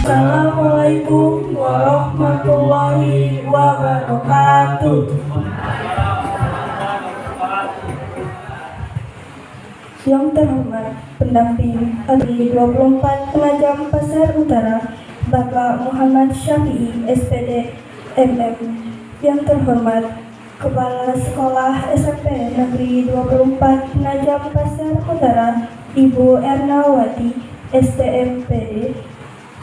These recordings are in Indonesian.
Assalamualaikum warahmatullahi wabarakatuh. Yang terhormat pendamping hari 24 Penajam Pasar Utara Bapak Muhammad Syafi'i SPD MM. Yang terhormat Kepala Sekolah SMP Negeri 24 Penajam Pasar Utara Ibu Ernawati STMPD.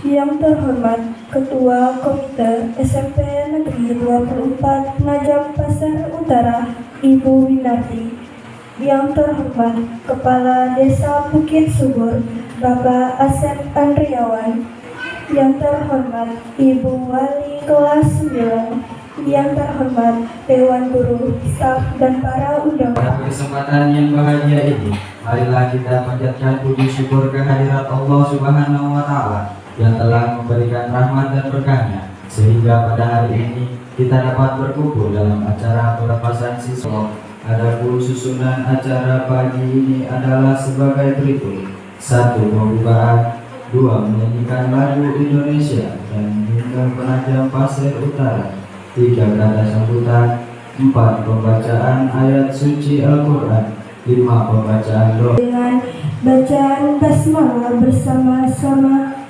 Yang terhormat Ketua Komite SMP Negeri 24 Penajam Pasar Utara Ibu Winarti. Yang terhormat Kepala Desa Bukit Subur Bapak Asep Andriawan. Yang terhormat Ibu Wali Kelas 9. Yang terhormat Dewan Guru, staf dan para undangan. Pada kesempatan yang bahagia ini, marilah kita panjatkan puji syukur kehadirat Allah Subhanahu wa Ta'ala yang telah memberikan rahmat dan berkahnya, sehingga pada hari ini kita dapat berkumpul dalam acara pelepasan siswa. Adapun susunan acara pagi ini adalah sebagai berikut: 1. Pembukaan, 2. Menyanyikan lagu Indonesia dan himne Penajam Pasir Utara, 3. Kata sambutan, 4. Pembacaan ayat suci Al-Quran, 5. Pembacaan doa. Dengan bacaan basmalah bersama-sama.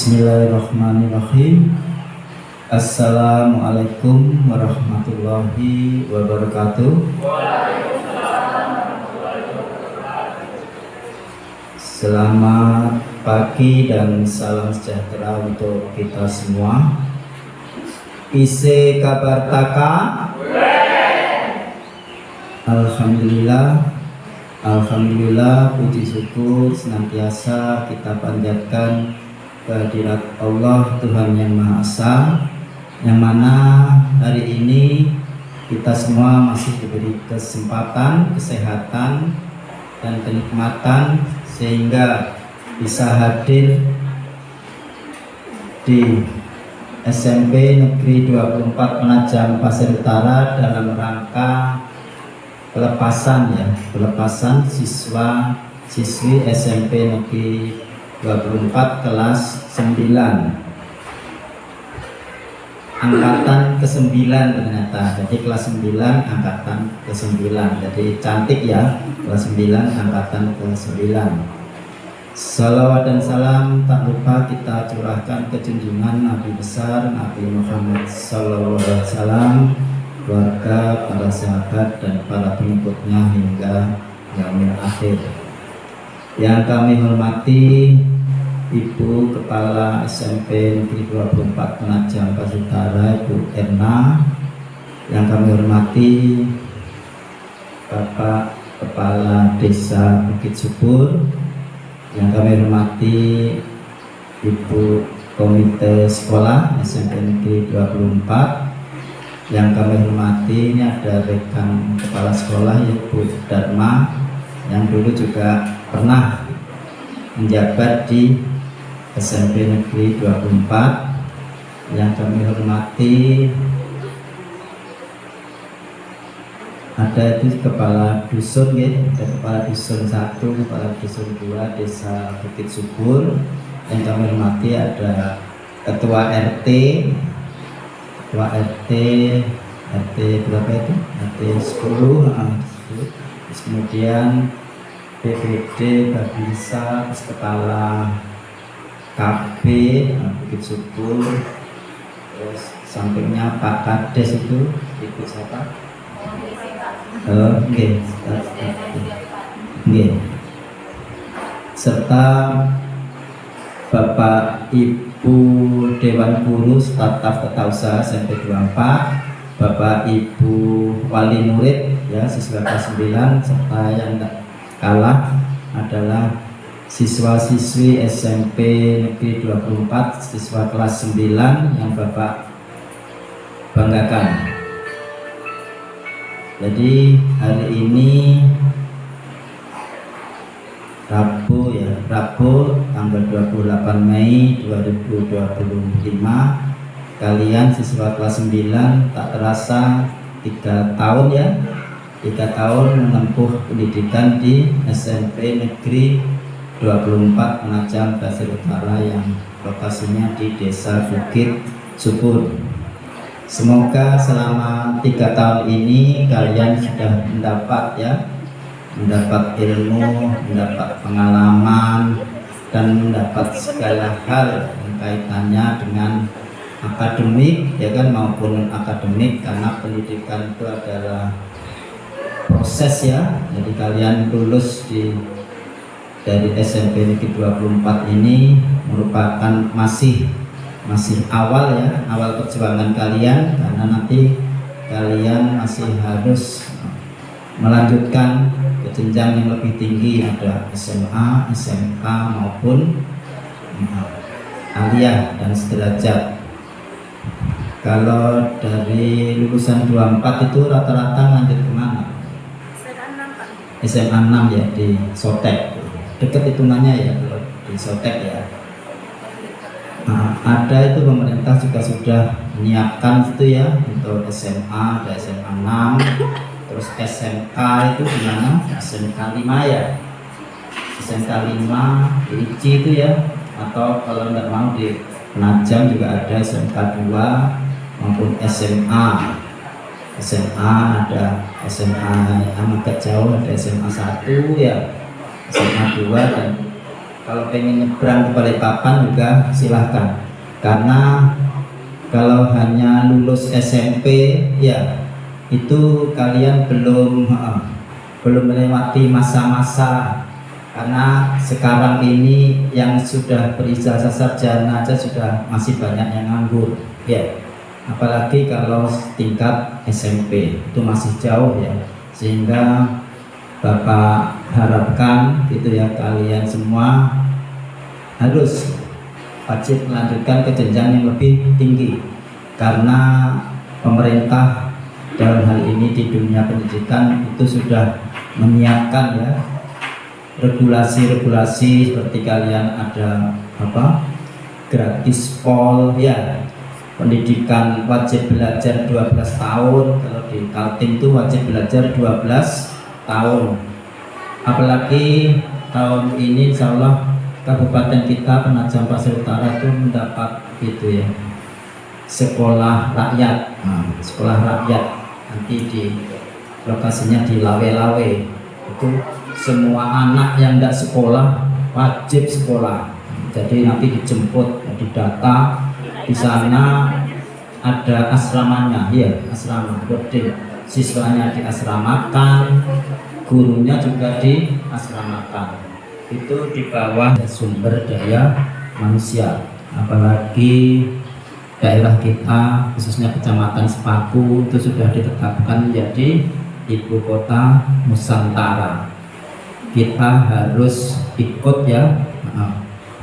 Bismillahirrahmanirrahim. Assalamualaikum warahmatullahi wabarakatuh. Selamat pagi dan salam sejahtera untuk kita semua. Ise kabar taka? Alhamdulillah, puji syukur senantiasa kita panjatkan kehadirat Allah Tuhan yang Maha Esa, yang mana hari ini kita semua masih diberi kesempatan, kesehatan, dan kenikmatan sehingga bisa hadir di SMP Negeri 24 Penajam Pasir Utara dalam rangka pelepasan siswa siswi SMP Negeri 24 kelas 9 angkatan ke-9 ternyata. Jadi kelas 9 angkatan ke-9. Jadi cantik ya, kelas 9 angkatan ke-9. Salawat dan salam tak lupa kita curahkan ke junjungan Nabi besar Nabi Muhammad SAW, keluarga, para sahabat dan para pengikutnya hingga yaumil akhir. Yang kami hormati Ibu Kepala SMP Negeri 24 Penajam Pasir Utara, Ibu Erna. Yang kami hormati Bapak Kepala Desa Bukit Subur. Yang kami hormati Ibu Komite Sekolah SMP Negeri 24. Yang kami hormati ini ada rekan kepala sekolah Ibu Dharma yang dulu juga pernah menjabat di SMP Negeri 24. Yang kami hormati ada itu kepala dusun ya, ada kepala dusun 1, kepala dusun 2 Desa Bukit Subur. Yang kami hormati ada ketua RT berapa itu? RT 10, terus kemudian BPD Babinsa, terus kepala KB Bukit Subur, terus sampingnya Pak Kades itu Ibu siapa? Oke. Serta Bapak Ibu Dewan Guru Staf Tetausaha SMP 24, Bapak Ibu Wali Murid ya siswa kelas 9, serta yang tak kalah adalah siswa-siswi SMP Negeri 24 siswa kelas 9 yang Bapak banggakan. Jadi hari ini Rabu tanggal 28 Mei 2025, kalian siswa kelas 9 tak terasa 3 tahun ya, 3 tahun menempuh pendidikan di SMP Negeri 24 Penajam Pasir Utara yang lokasinya di Desa Bukit Subur. Semoga selama 3 tahun ini kalian sudah mendapat ilmu, mendapat pengalaman, dan mendapat segala hal yang kaitannya dengan akademik ya kan, maupun akademik, karena pendidikan itu adalah proses ya. Jadi kalian lulus dari SMP Negeri 24 ini merupakan masih awal ya, awal perjuangan kalian, karena nanti kalian masih harus melanjutkan ke jenjang yang lebih tinggi, ada SMA, SMK maupun aliyah dan sederajat. Kalau dari lulusan 24 itu rata-rata lanjut kemana? SMA 6 ya, di Sotek. Dekat hitungannya ya kalau di Sotek ya. Nah, ada itu pemerintah juga sudah menyiapkan itu ya untuk SMA, ada SMA 6, terus SMK itu gimana? SMK 5 ya, SMK 5 di ICI itu ya, atau kalau nggak mau di Penajam juga ada SMK 2 maupun SMA ada SMA yang agak jauh, ada SMA 1 ya, SMA 2 dan kalau pengen nyebrang ke Balikpapan juga silahkan, karena kalau hanya lulus SMP ya itu kalian belum melewati masa-masa, karena sekarang ini yang sudah berijazah sarjana aja sudah masih banyak yang nganggur ya, apalagi kalau tingkat SMP itu masih jauh ya, sehingga Bapak harapkan gitu ya, kalian semua harus wajib melanjutkan ke jenjang yang lebih tinggi, karena pemerintah dalam hal ini di dunia pendidikan itu sudah menyiapkan ya regulasi-regulasi, seperti kalian ada gratis pol ya, pendidikan wajib belajar 12 tahun, kalau di Kaltim itu wajib belajar 12 tahun. Apalagi tahun ini insya Allah kabupaten kita Penajam Pasir Utara itu mendapat gitu ya sekolah rakyat. Sekolah rakyat nanti di lokasinya di Lawe-Lawe, itu semua anak yang tidak sekolah wajib sekolah, jadi nanti dijemput, didata di sana, ada asramanya ya, asrama boarding, siswanya diasramakan, gurunya juga diasramakan, itu di bawah sumber daya manusia. Apalagi daerah kita khususnya Kecamatan Sepaku itu sudah ditetapkan menjadi ibu kota Nusantara. Kita harus ikut ya,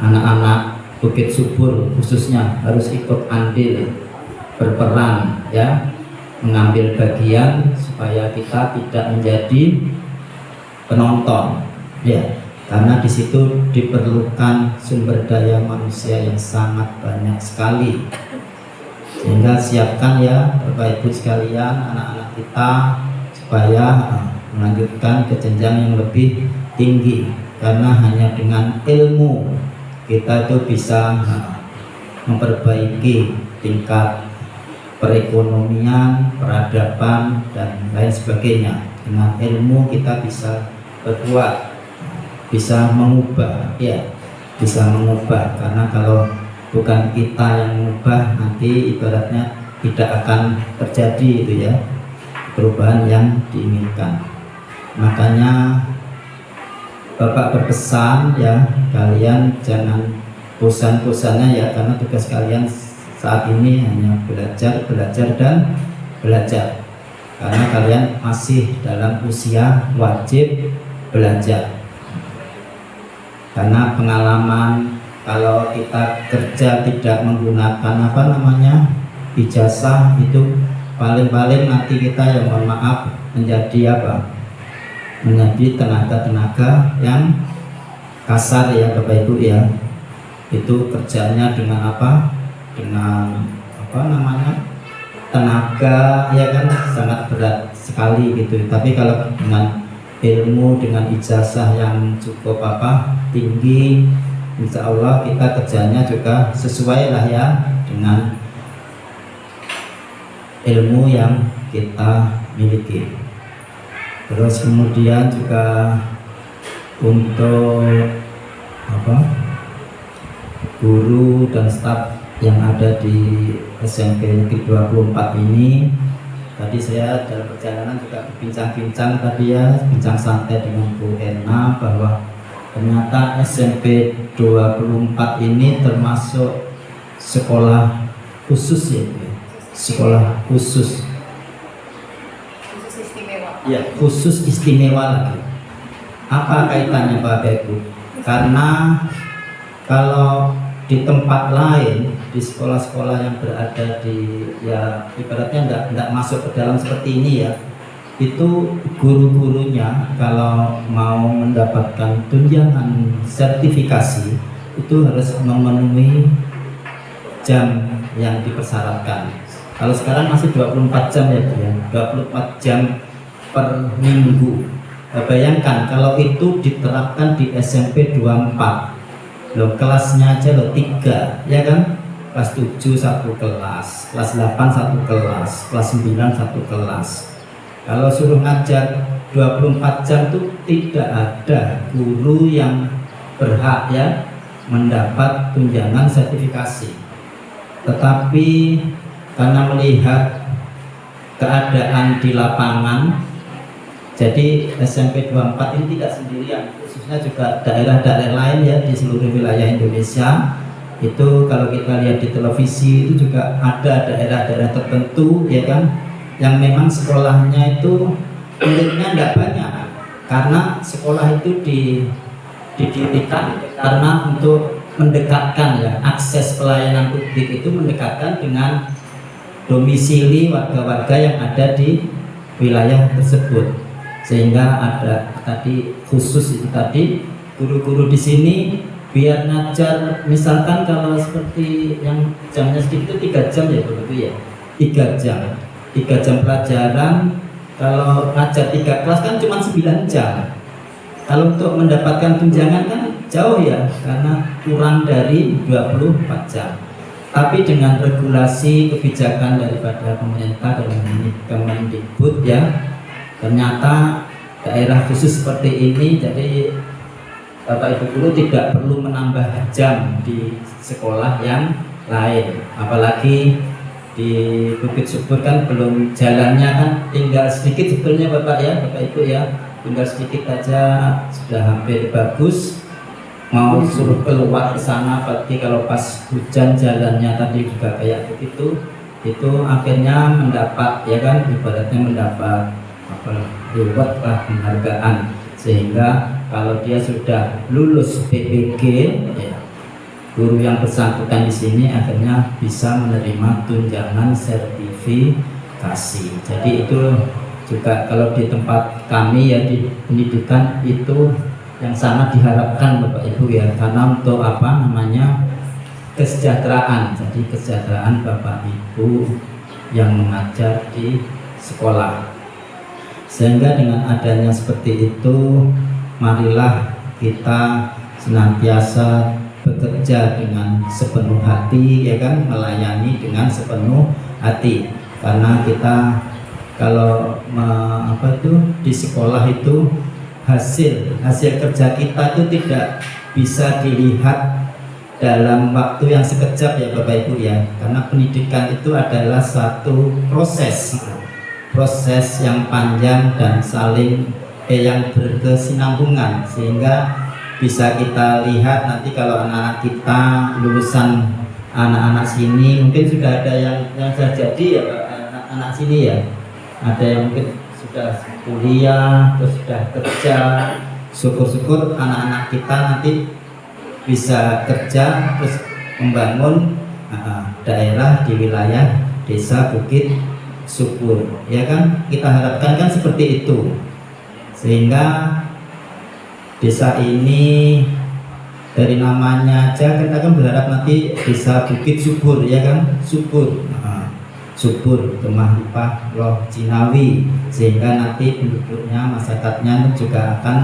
anak-anak Bukit Subur khususnya harus ikut andil, berperan ya, mengambil bagian supaya kita tidak menjadi penonton ya, karena di situ diperlukan sumber daya manusia yang sangat banyak sekali, sehingga siapkan ya Bapak Ibu sekalian, anak-anak kita supaya melanjutkan ke jenjang yang lebih tinggi, karena hanya dengan ilmu kita itu bisa memperbaiki tingkat perekonomian, peradaban dan lain sebagainya. Dengan ilmu kita bisa berbuat, bisa mengubah ya, bisa mengubah, karena kalau bukan kita yang mengubah nanti ibaratnya tidak akan terjadi itu ya perubahan yang diinginkan. Makanya Bapak berpesan ya, kalian jangan bosan-bosannya ya, karena tugas kalian saat ini hanya belajar dan belajar, karena kalian masih dalam usia wajib belajar. Karena pengalaman kalau kita kerja tidak menggunakan ijazah, itu paling-paling nanti kita yang mohon maaf menjadi menjadi tenaga-tenaga yang kasar ya Bapak Ibu ya. Itu kerjanya dengan tenaga ya kan, sangat berat sekali gitu. Tapi kalau dengan ilmu, dengan ijazah yang cukup tinggi, insya Allah kita kerjanya juga sesuai lah ya dengan ilmu yang kita miliki. Terus kemudian juga untuk guru dan staf yang ada di SMP Negeri 24 ini, tadi saya dalam perjalanan juga berbincang-bincang tadi ya, bincang santai dengan Bu Ena, bahwa ternyata SMP 24 ini termasuk sekolah khusus ya, sekolah khusus ya, khusus istimewa lagi. Apa kaitannya Bapak Ibu? Karena kalau di tempat lain, di sekolah-sekolah yang berada di ya ibaratnya enggak masuk ke dalam seperti ini ya, itu guru-gurunya kalau mau mendapatkan tunjangan sertifikasi itu harus memenuhi jam yang dipersyaratkan. Kalau sekarang masih 24 jam ya Bu ya, 24 jam per minggu. Bayangkan kalau itu diterapkan di SMP 24, loh kelasnya aja 3 ya kan, kelas 7 satu kelas, kelas 8 satu kelas, kelas 9 satu kelas. Kalau suruh ngajar 24 jam tuh tidak ada guru yang berhak ya mendapat tunjangan sertifikasi. Tetapi karena melihat keadaan di lapangan, jadi SMP 24 ini tidak sendirian, khususnya juga daerah-daerah lain ya di seluruh wilayah Indonesia. Itu kalau kita lihat di televisi itu juga ada daerah-daerah tertentu ya kan, yang memang sekolahnya itu muridnya tidak banyak, karena sekolah itu didirikan karena untuk mendekatkan ya, akses pelayanan publik itu mendekatkan dengan domisili warga-warga yang ada di wilayah tersebut, sehingga ada tadi khusus itu tadi guru-guru di sini biar ngajar, misalkan kalau seperti yang jamnya sedikit itu 3 jam ya begitu ya, 3 jam pelajaran. Kalau ngajar 3 kelas kan cuma 9 jam. Kalau untuk mendapatkan tunjangan kan jauh ya, karena kurang dari 24 jam. Tapi dengan regulasi kebijakan daripada pemerintah dalam ini Kemendikbud ya, ternyata daerah khusus seperti ini, jadi Bapak Ibu guru tidak perlu menambah jam di sekolah yang lain. Apalagi di Bukit Subur kan belum, jalannya kan tinggal sedikit sebetulnya Bapak ya, Bapak Ibu ya, tinggal sedikit aja sudah hampir bagus. Mau suruh keluar ke sana, apalagi kalau pas hujan jalannya tadi juga kayak begitu, itu akhirnya mendapat ya kan, ibaratnya mendapat apa, reward lah, penghargaan, sehingga kalau dia sudah lulus PPG ya, guru yang bersangkutan di sini akhirnya bisa menerima tunjangan sertifikasi. Jadi itu juga kalau di tempat kami ya di pendidikan itu yang sangat diharapkan Bapak Ibu ya, karena untuk apa namanya, kesejahteraan. Jadi kesejahteraan Bapak Ibu yang mengajar di sekolah. Sehingga dengan adanya seperti itu, marilah kita senantiasa bekerja dengan sepenuh hati ya kan, melayani dengan sepenuh hati. Karena kita kalau di sekolah itu hasil kerja kita itu tidak bisa dilihat dalam waktu yang sekejap ya Bapak Ibu ya, karena pendidikan itu adalah satu proses yang panjang dan yang berkesinambungan, sehingga bisa kita lihat nanti kalau anak-anak kita lulusan anak-anak sini mungkin sudah ada yang sudah jadi ya anak-anak sini ya, ada yang mungkin sudah kuliah, terus sudah kerja. Syukur-syukur anak-anak kita nanti bisa kerja terus membangun daerah di wilayah desa Bukit Subur ya kan, kita harapkan kan seperti itu, sehingga desa ini dari namanya aja kita kan berharap nanti desa Bukit Subur ya kan, subur, gemah limpah loh Cinawi, sehingga nanti penduduknya, masyarakatnya juga akan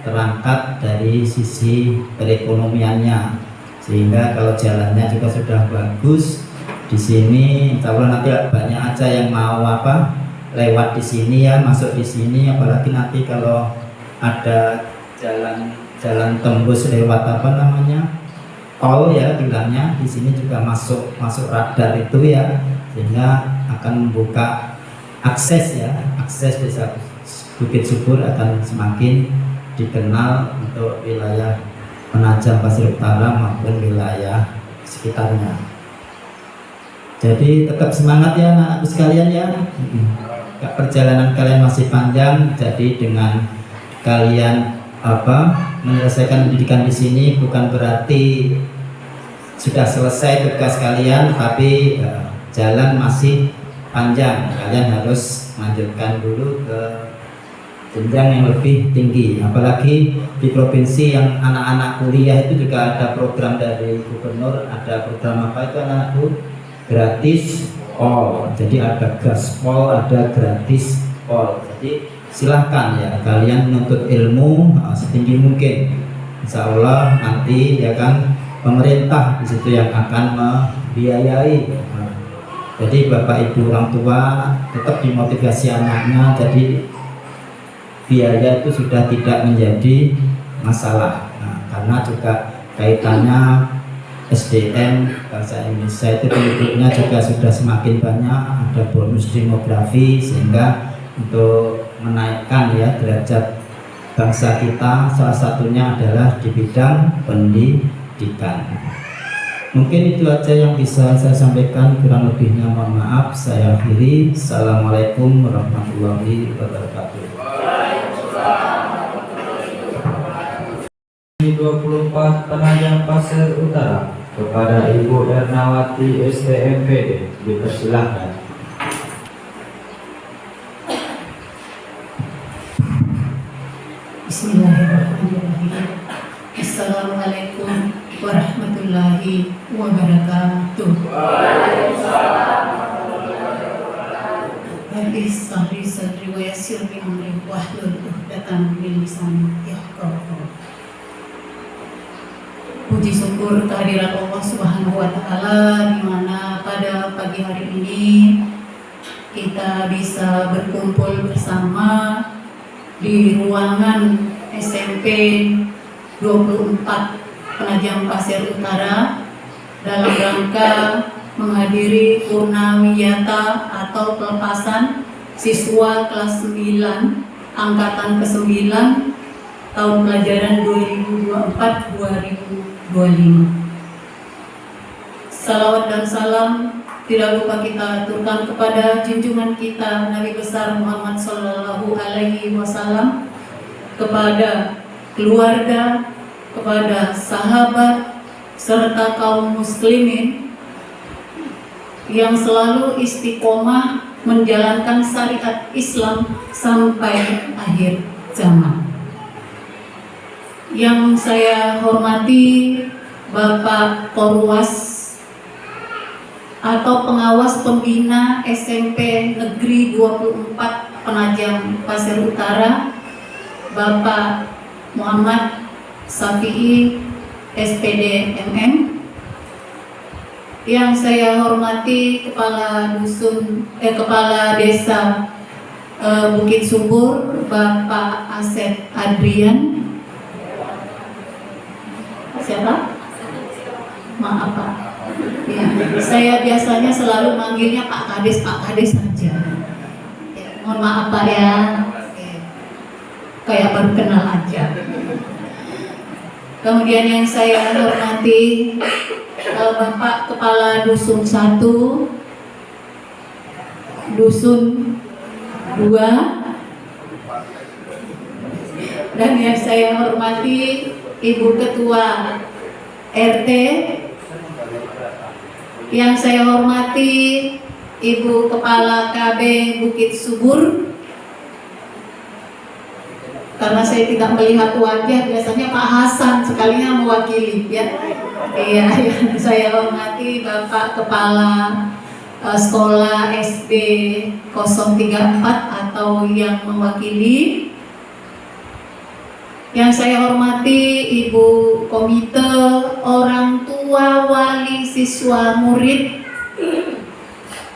terangkat dari sisi perekonomiannya, sehingga kalau jalannya juga sudah bagus di sini, insya Allah nanti banyak aja yang mau lewat di sini ya, masuk di sini. Apalagi nanti kalau ada jalan tembus lewat tol ya bilangnya, di sini juga masuk radar itu ya, sehingga akan membuka akses desa Bukit Subur akan semakin dikenal untuk wilayah Penajam Pasir Utara maupun wilayah sekitarnya. Jadi tetap semangat ya anak-anakku sekalian ya. Perjalanan kalian masih panjang, jadi dengan kalian menyelesaikan pendidikan di sini bukan berarti sudah selesai tugas kalian, tapi jalan masih panjang. Kalian harus lanjutkan dulu ke jenjang yang lebih tinggi. Apalagi di provinsi yang anak-anak kuliah itu juga ada program dari gubernur, ada program anak-anakku, gratis all. Jadi ada gaspol, ada gratis all. Jadi silahkan ya kalian menuntut ilmu setinggi mungkin. Insya Allah nanti ya kan pemerintah di situ yang akan membiayai. Jadi Bapak Ibu orang tua tetap dimotivasi anaknya, jadi biaya itu sudah tidak menjadi masalah. karena juga kaitannya SDM bangsa Indonesia itu penduduknya juga sudah semakin banyak, ada bonus demografi, sehingga untuk menaikkan ya derajat bangsa kita salah satunya adalah di bidang pendidikan. Mungkin itu aja yang bisa saya sampaikan, kurang lebihnya mohon maaf. Saya akhiri. Assalamualaikum warahmatullahi wabarakatuh. 24 Penajam Pasir Utara kepada Ibu Ernawati STMPD dipersilahkan. Bismillahirrahmanirrahim. Assalamualaikum warahmatullahi wabarakatuh. Rabbi sahri sadri wa yassir li amri wahlul 'uqdatam min lisani yafqahu. Puji syukur kehadirat Allah Subhanahu wa taala, di mana pada pagi hari ini kita bisa berkumpul bersama di ruangan SMP 24 Penajam Pasir Utara dalam rangka menghadiri purnawiyata atau pelepasan siswa kelas 9 angkatan ke-9 tahun pelajaran 2024-2025. Salawat dan salam tidak lupa kita aturkan kepada junjungan kita Nabi besar Muhammad Sallallahu Alaihi Wasallam, kepada keluarga, kepada sahabat, serta kaum muslimin yang selalu istiqomah menjalankan syariat Islam sampai akhir zaman. Yang saya hormati Bapak Korwas atau pengawas pembina SMP Negeri 24 Penajam Pasir Utara, Bapak Muhammad Safi'i SPD MM. Yang saya hormati Kepala Desa Bukit Subur, Bapak Asep Adrian. Siapa? Maaf Pak. Ya, saya biasanya selalu manggilnya Pak Kades saja. Ya, mohon maaf Pak ya. Kayak baru kenal aja. Kemudian yang saya hormati Bapak Kepala Dusun 1, Dusun 2, dan yang saya hormati Ibu Ketua RT, yang saya hormati Ibu Kepala KB Bukit Subur. Karena saya tidak melihat wajah, biasanya Pak Hasan sekalinya mewakili ya. Iya, yang saya hormati Bapak Kepala Sekolah SD 034 atau yang mewakili. Yang saya hormati Ibu Komite Orang Tua Wali Siswa Murid.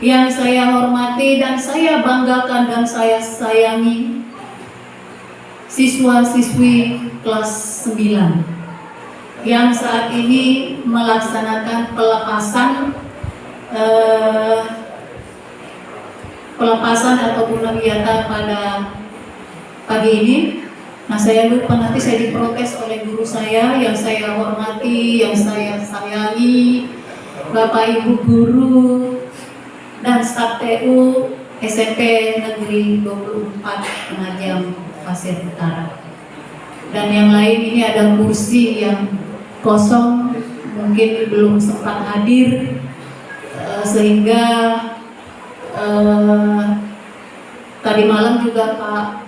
Yang saya hormati dan saya banggakan dan saya sayangi siswa-siswi kelas 9 yang saat ini melaksanakan pelepasan atau purnawiyata pada pagi ini. Nah, saya lupa, nanti saya diprotes oleh guru saya yang saya hormati, yang saya sayangi, Bapak Ibu guru dan staf TU SMP Negeri 24 Penajam Pasir Utara. Dan yang lain, ini ada kursi yang kosong, mungkin belum sempat hadir, sehingga tadi malam juga Pak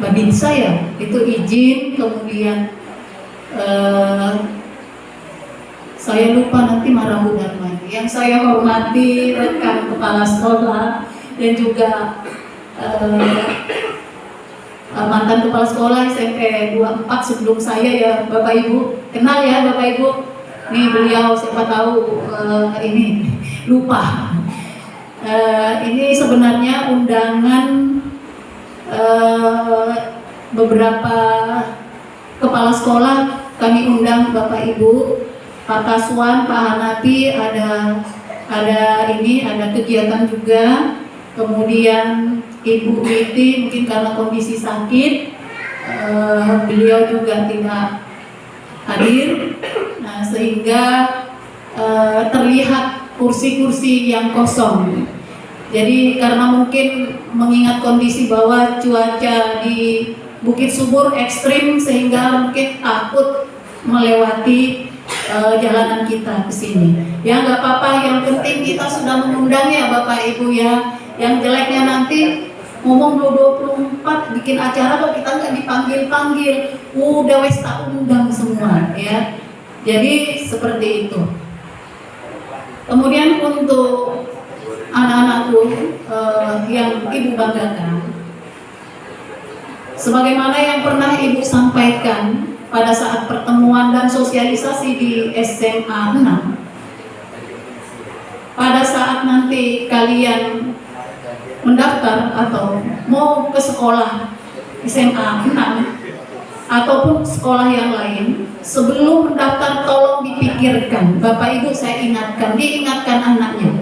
Babinsa ya, itu izin, kemudian saya lupa nanti marah lagi. Yang saya hormati rekan kepala sekolah dan juga mantan kepala sekolah SMP 24 sebelum saya ya, Bapak Ibu kenal ya Bapak Ibu. Nih beliau siapa tahu ini lupa. Ini sebenarnya undangan beberapa kepala sekolah kami undang Bapak Ibu, Pak Kaswan, Pak Hanapi, ada kegiatan juga. Kemudian Ibu Witi mungkin karena kondisi sakit, beliau juga tidak hadir. Nah, sehingga terlihat kursi-kursi yang kosong. Jadi karena mungkin mengingat kondisi bahwa cuaca di Bukit Subur ekstrim, sehingga mungkin takut melewati jalanan kita ke sini. Ya nggak apa-apa, yang penting kita sudah mengundang ya Bapak Ibu ya. Yang jeleknya nanti ngomong 24 bikin acara kok kita nggak dipanggil-panggil, udah wes tak undang semua ya. Jadi seperti itu. Kemudian untuk anak-anakku yang Ibu banggakan, sebagaimana yang pernah Ibu sampaikan pada saat pertemuan dan sosialisasi di SMA 6, pada saat nanti kalian mendaftar atau mau ke sekolah SMA 6 ataupun sekolah yang lain, sebelum mendaftar tolong dipikirkan. Bapak Ibu saya ingatkan, diingatkan anaknya.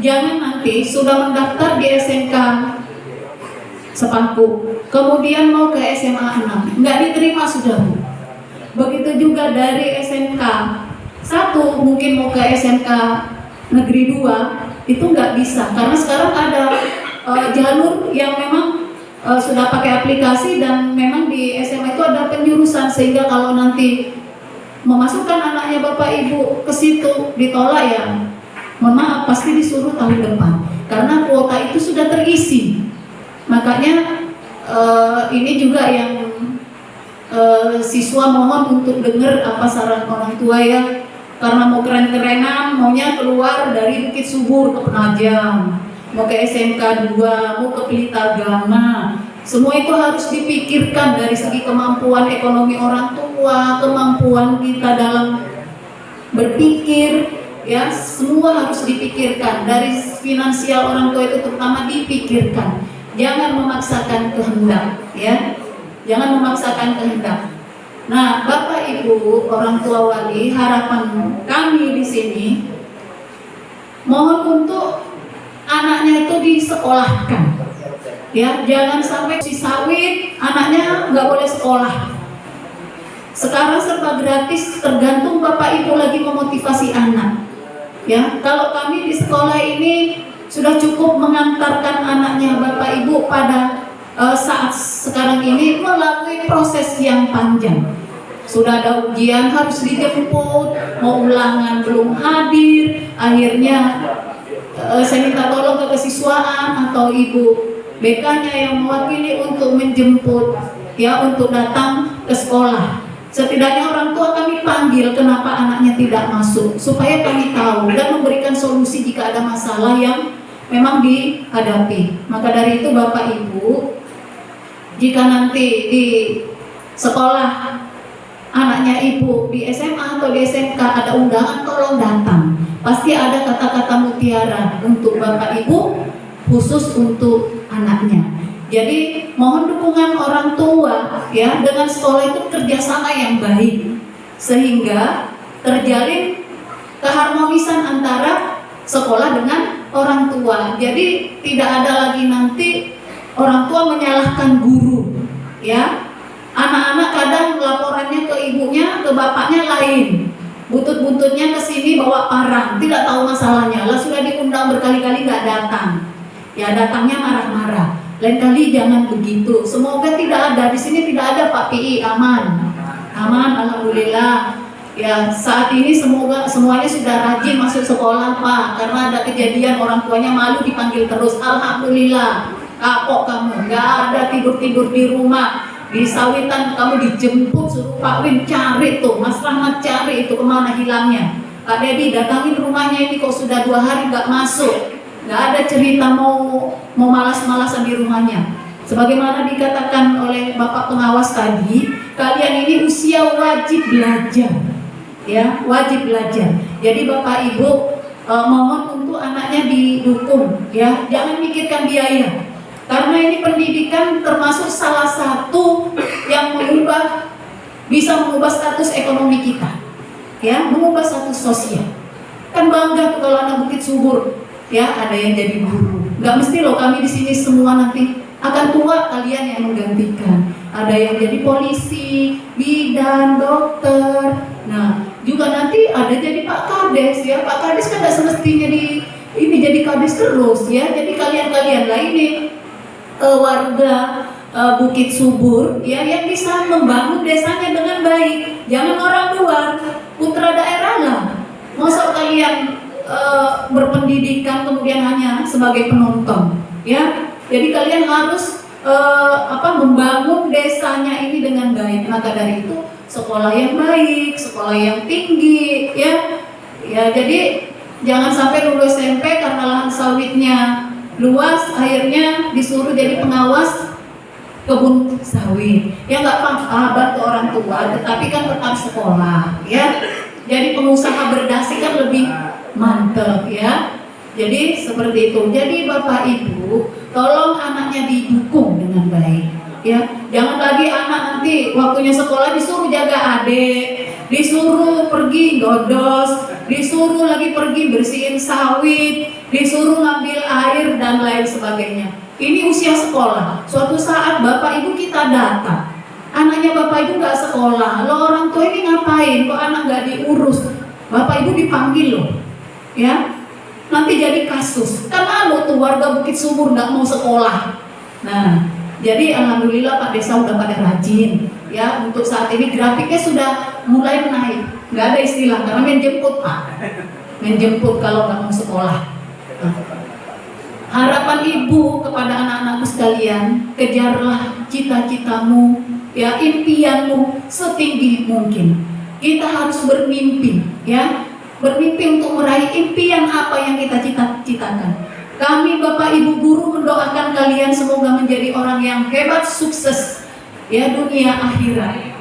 Jangan nanti sudah mendaftar di SMK Sepaku, kemudian mau ke SMA 6, nggak diterima sudah Bu. Begitu juga dari SMK 1 mungkin mau ke SMK Negeri 2, itu nggak bisa, karena sekarang ada jalur yang memang sudah pakai aplikasi, dan memang di SMA itu ada penjurusan, sehingga kalau nanti memasukkan anaknya Bapak Ibu ke situ ditolak ya, mohon maaf, pasti disuruh tahun depan, karena kuota itu sudah terisi. Makanya ini juga yang siswa mohon untuk dengar apa saran orang tua ya. Karena mau keren-kerenan, maunya keluar dari Bukit Subur ke Penajam, mau ke SMK 2, mau ke Pelita Gama. Semua itu harus dipikirkan dari segi kemampuan ekonomi orang tua, kemampuan kita dalam berpikir, ya semua harus dipikirkan. Dari finansial orang tua itu terutama dipikirkan. Jangan memaksakan kehendak, ya. Jangan memaksakan kehendak. Nah, Bapak Ibu, orang tua wali, harapan kami di sini mohon untuk anaknya itu disekolahkan. Ya, jangan sampai si sawit anaknya nggak boleh sekolah. Sekarang serba gratis, tergantung Bapak Ibu lagi memotivasi anak. Ya, kalau kami di sekolah ini sudah cukup mengantarkan anaknya Bapak Ibu pada saat sekarang ini melalui proses yang panjang. Sudah ada ujian harus dijemput, mau ulangan belum hadir, akhirnya saya minta tolong ke kesiswaan atau ibu BK-nya yang mewakili untuk menjemput, ya, untuk datang ke sekolah. Setidaknya orang tua kami panggil kenapa anaknya tidak masuk, supaya kami tahu dan memberikan solusi jika ada masalah yang memang dihadapi. Maka dari itu Bapak Ibu, jika nanti di sekolah anaknya Ibu di SMA atau di SMK ada undangan, tolong datang. Pasti ada kata-kata mutiara untuk Bapak Ibu, khusus untuk anaknya. Jadi mohon dukungan orang tua ya, dengan sekolah itu kerjasama yang baik, sehingga terjalin keharmonisan antara sekolah dengan orang tua. Jadi tidak ada lagi nanti orang tua menyalahkan guru, ya. Anak-anak kadang laporannya ke ibunya, ke bapaknya lain. Butut-bututnya ke sini bawa parang, tidak tahu masalahnya. Lah sudah diundang berkali-kali nggak datang. Ya datangnya marah-marah. Lain kali jangan begitu. Semoga tidak ada di sini, tidak ada Pak PI, aman. Aman, alhamdulillah. Ya saat ini semuanya sudah rajin masuk sekolah Pak, karena ada kejadian orang tuanya malu dipanggil terus. Alhamdulillah. Kapok kamu, nggak ada tidur-tidur di rumah. Di sawitan kamu dijemput, suruh Pak Win cari tuh, Mas Rahmat cari itu kemana hilangnya. Kak Dedi datangin rumahnya ini kok sudah 2 hari nggak masuk, nggak ada cerita mau malas-malasan di rumahnya. Sebagaimana dikatakan oleh Bapak pengawas tadi, kalian ini usia wajib belajar, ya wajib belajar. Jadi Bapak Ibu mohon untuk anaknya didukung, ya jangan mikirkan biaya. Karena ini pendidikan termasuk salah satu yang bisa mengubah status ekonomi kita, ya, mengubah status sosial. Kan bangga tuh kalau anak Bukit Subur, ya, ada yang jadi guru. Nggak mesti loh kami di sini semua nanti akan tua kalian yang menggantikan. Ada yang jadi polisi, bidan, dokter. Nah, juga nanti ada jadi Pak Kades, ya. Pak Kades kan nggak semestinya jadi Kades terus, ya. Jadi kalian lah ini warga Bukit Subur, ya, yang bisa membangun desanya dengan baik. Jangan orang luar, putra daerah lah. Masa kalian berpendidikan kemudian hanya sebagai penonton, ya. Jadi kalian harus membangun desanya ini dengan baik. Maka dari itu sekolah yang baik, sekolah yang tinggi, ya. Ya, jadi jangan sampai lulus SMP karena lahan sawitnya luas, akhirnya disuruh jadi pengawas kebun sawit. Ya nggak apa-apa, bantu orang tua, tetapi kan tetap sekolah, ya. Jadi pengusaha berdasi kan lebih mantep, ya. Jadi seperti itu. Jadi Bapak Ibu, tolong anaknya didukung dengan baik, ya. Jangan lagi anak nanti waktunya sekolah disuruh jaga adik, disuruh pergi dodos, disuruh lagi pergi bersihin sawit, disuruh ngambil air dan lain sebagainya. Ini usia sekolah. Suatu saat Bapak Ibu kita datang, anaknya Bapak Ibu nggak sekolah, lo orang tua ini ngapain? Kok anak nggak diurus? Bapak Ibu dipanggil loh, ya. Nanti jadi kasus. Kan malu tuh warga Bukit Subur nggak mau sekolah. Nah, jadi alhamdulillah Pak Desa udah pada rajin, ya. Untuk saat ini grafiknya sudah mulai naik. Nggak ada istilah karena main jemput, Pak. Main jemput kalau nggak mau sekolah. Nah, harapan ibu kepada anak-anakku sekalian, kejarlah cita-citamu, ya, impianmu setinggi mungkin. Kita harus bermimpi, ya, bermimpi untuk meraih impian apa yang kita cita-citakan. Kami Bapak Ibu guru mendoakan kalian semoga menjadi orang yang hebat, sukses, ya, dunia akhirat.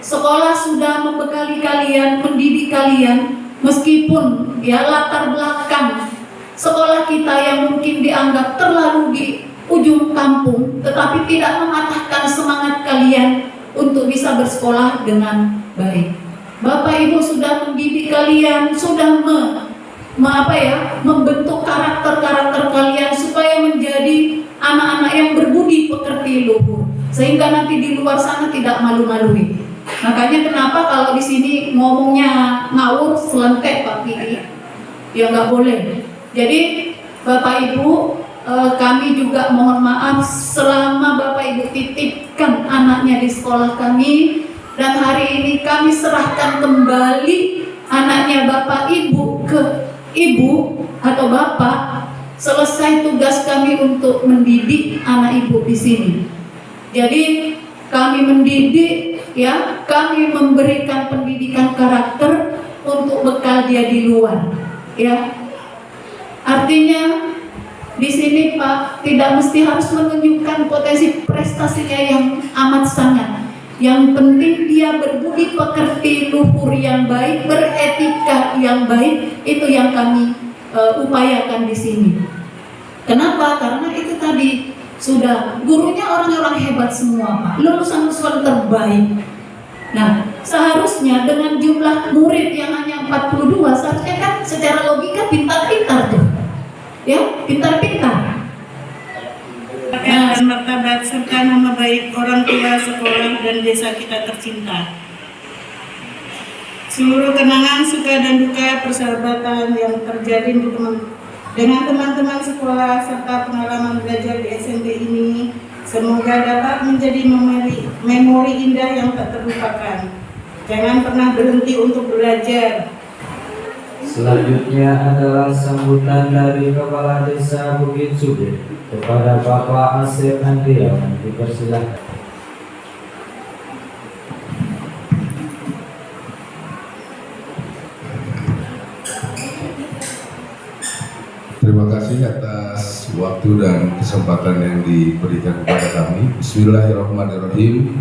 Sekolah sudah membekali kalian, mendidik kalian, meskipun ya latar belakang sekolah kita yang mungkin dianggap terlalu di ujung kampung, tetapi tidak mematahkan semangat kalian untuk bisa bersekolah dengan baik. Bapak Ibu sudah mendidik kalian, sudah membentuk karakter-karakter kalian supaya menjadi anak-anak yang berbudi pekerti luhur, sehingga nanti di luar sana tidak malu-maluin. Makanya kenapa kalau di sini ngomongnya ngawur selentek Pak Kiki, ya nggak boleh. Jadi Bapak Ibu, kami juga mohon maaf selama Bapak Ibu titipkan anaknya di sekolah kami, dan hari ini kami serahkan kembali anaknya Bapak Ibu ke Ibu atau Bapak. Selesai tugas kami untuk mendidik anak Ibu di sini. Jadi kami mendidik, ya, kami memberikan pendidikan karakter untuk bekal dia di luar, ya. Artinya di sini Pak tidak mesti harus menunjukkan potensi prestasinya yang amat sangat. Yang penting dia berbudi pekerti luhur yang baik, beretika yang baik, itu yang kami upayakan di sini. Kenapa? Karena itu tadi sudah gurunya orang-orang hebat semua Pak, lulusan-lulusan terbaik. Nah, seharusnya dengan jumlah murid yang hanya 42, seharusnya kan secara logika pintar-pintar tuh, ya, pintar-pintar. Dan martabat serta nama baik orang tua, sekolah, dan desa kita tercinta. Seluruh kenangan, suka dan duka, persahabatan yang terjadi dengan teman-teman sekolah serta pengalaman belajar di SMP ini semoga dapat menjadi memori indah yang tak terlupakan. Jangan pernah berhenti untuk belajar. Selanjutnya adalah sambutan dari Kepala Desa Bukit Subur kepada Bapak Asep Andriawan. Dipersilakan. Terima kasih atas waktu dan kesempatan yang diberikan kepada kami. Bismillahirrahmanirrahim.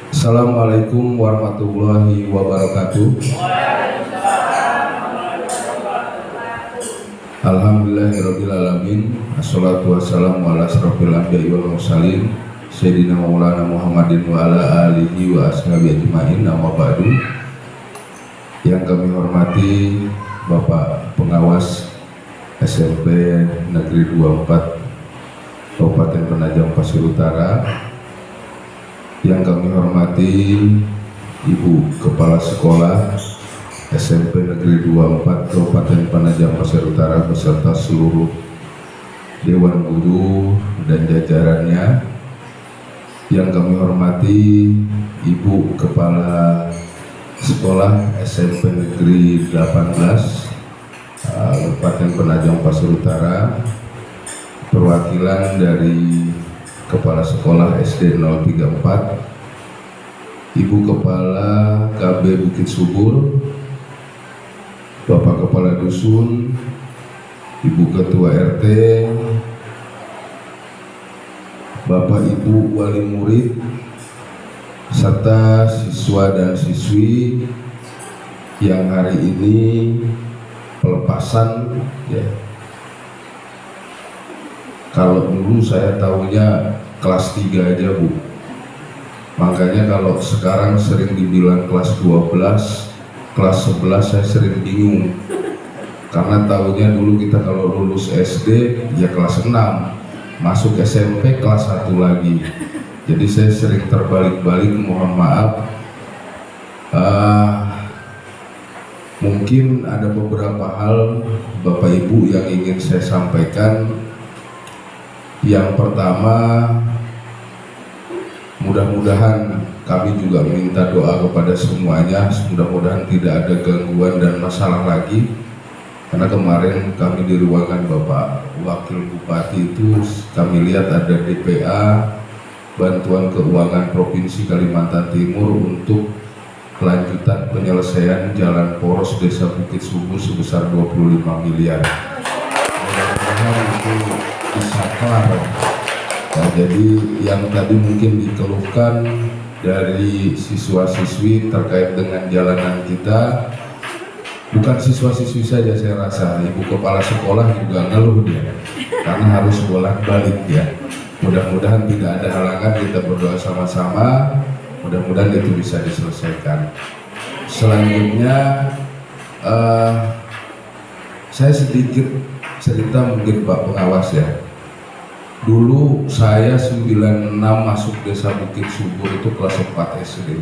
Assalamualaikum warahmatullahi wabarakatuh. Alhamdulillahirrabbilalamin. Assalatu wassalamu ala asrofil anbiya'i wal mursalin Sayyidina Maulana Muhammadin wa ala alihi wa ashabi ajma'in. Amma ba'du. Yang kami hormati Bapak Pengawas SMP Negeri 24 Kabupaten Penajam Pasir Utara, yang kami hormati Ibu Kepala Sekolah SMP Negeri 24 Kabupaten Penajam Pasir Utara beserta seluruh Dewan Guru dan jajarannya, yang kami hormati Ibu Kepala Sekolah SMP Negeri 18 Kabupaten Penajam Pasir Utara, perwakilan dari Kepala Sekolah SD 034, Ibu Kepala KB Bukit Subur, Bapak Kepala Dusun, Ibu Ketua RT, Bapak Ibu Wali Murid, serta siswa dan siswi yang hari ini pelepasan ya. Kalau dulu saya tahunya kelas 3 aja Bu, makanya kalau sekarang sering dibilang kelas 12, kelas 11 saya sering bingung, karena tahunya dulu kita kalau lulus SD ya kelas 6, masuk SMP kelas 1 lagi. Jadi saya sering terbalik-balik, mohon maaf. Mungkin ada beberapa hal Bapak Ibu yang ingin saya sampaikan. Yang pertama, mudah-mudahan kami juga minta doa kepada semuanya, mudah-mudahan tidak ada gangguan dan masalah lagi. Karena kemarin kami di ruangan Bapak Wakil Bupati itu kami lihat ada DPA, Bantuan Keuangan Provinsi Kalimantan Timur untuk kelanjutan penyelesaian jalan poros Desa Bukit Subur sebesar 25 miliar. Mudah-mudahan itu bisa kelar. Nah, jadi yang tadi mungkin dikeluhkan dari siswa-siswi terkait dengan jalanan kita, bukan siswa-siswi saja, saya rasa Ibu Kepala Sekolah juga ngeluh dia, karena harus bolak-balik ya. Mudah-mudahan tidak ada halangan, kita berdoa sama-sama, mudah-mudahan itu bisa diselesaikan. Selanjutnya saya sedikit cerita mungkin Pak Pengawas ya. Dulu saya 96 masuk Desa Bukit Subur itu kelas 4 SD.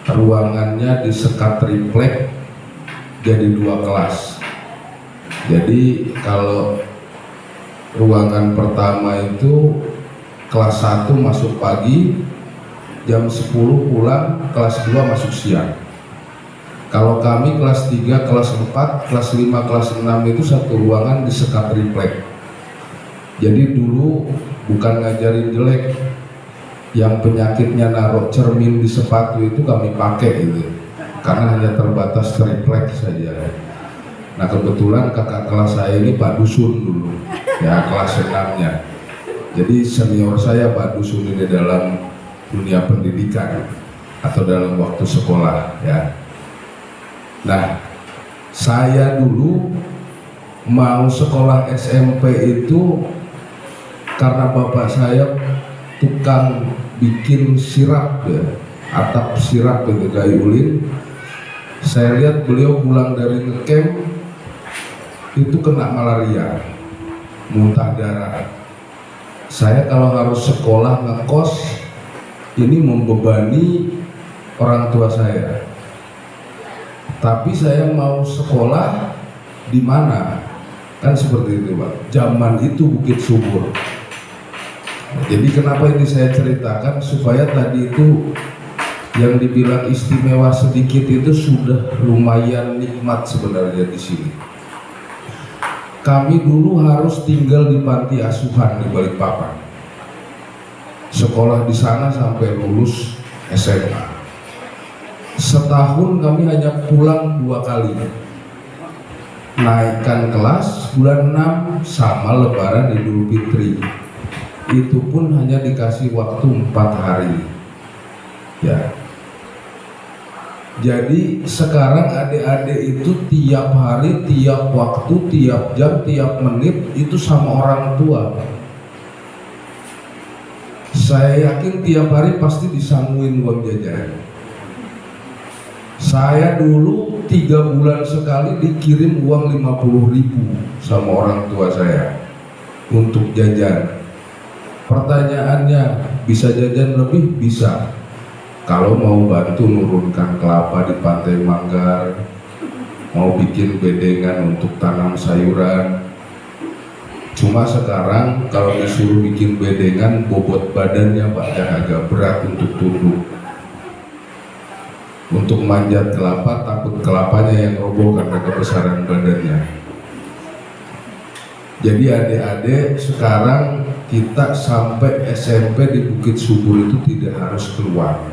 Ruangannya disekat triplek jadi 2 kelas. Jadi kalau ruangan pertama itu kelas 1 masuk pagi, jam 10 pulang, kelas 2 masuk siang. Kalau kami kelas 3, kelas 4, kelas 5, kelas 6 itu satu ruangan disekat triplek. Jadi dulu bukan ngajarin jelek, yang penyakitnya naruh cermin di sepatu itu kami pakai gitu, karena hanya terbatas triplek saja. Nah kebetulan kakak kelas saya ini Pak Dusun dulu, ya kelas 6-nya. Jadi senior saya Pak Dusun ini dalam dunia pendidikan atau dalam waktu sekolah ya. Nah saya dulu mau sekolah SMP itu karena bapak saya tukang bikin sirap ya, atap sirap gitu, kayu ulin. Saya lihat beliau pulang dari ngecamp itu kena malaria, muntah darah. Saya kalau harus sekolah ngekos ini membebani orang tua saya. Tapi saya mau sekolah di mana? Kan seperti itu Pak. Zaman itu Bukit Subur. Jadi kenapa ini saya ceritakan, supaya tadi itu yang dibilang istimewa sedikit itu sudah lumayan nikmat sebenarnya di sini. Kami dulu harus tinggal di panti asuhan di Balikpapan. Sekolah di sana sampai lulus SMA. Setahun kami hanya pulang 2 kali. Naikkan kelas bulan 6 sama Lebaran Idul Fitri. Itu pun hanya dikasih waktu 4 hari. Ya. Jadi sekarang adik-adik itu tiap hari, tiap waktu, tiap jam, tiap menit itu sama orang tua. Saya yakin tiap hari pasti disangguin uang jajan. Saya dulu 3 bulan sekali dikirim uang 50.000 sama orang tua saya untuk jajan. Pertanyaannya, bisa jajan lebih? Bisa. Kalau mau bantu nurunkan kelapa di Pantai Manggar, mau bikin bedengan untuk tanam sayuran. Cuma sekarang kalau disuruh bikin bedengan, bobot badannya Pak yang agak berat untuk tunduk. Untuk manjat kelapa, takut kelapanya yang roboh karena kebesaran badannya. Jadi adik-adik, sekarang kita sampai SMP di Bukit Subur itu tidak harus keluar.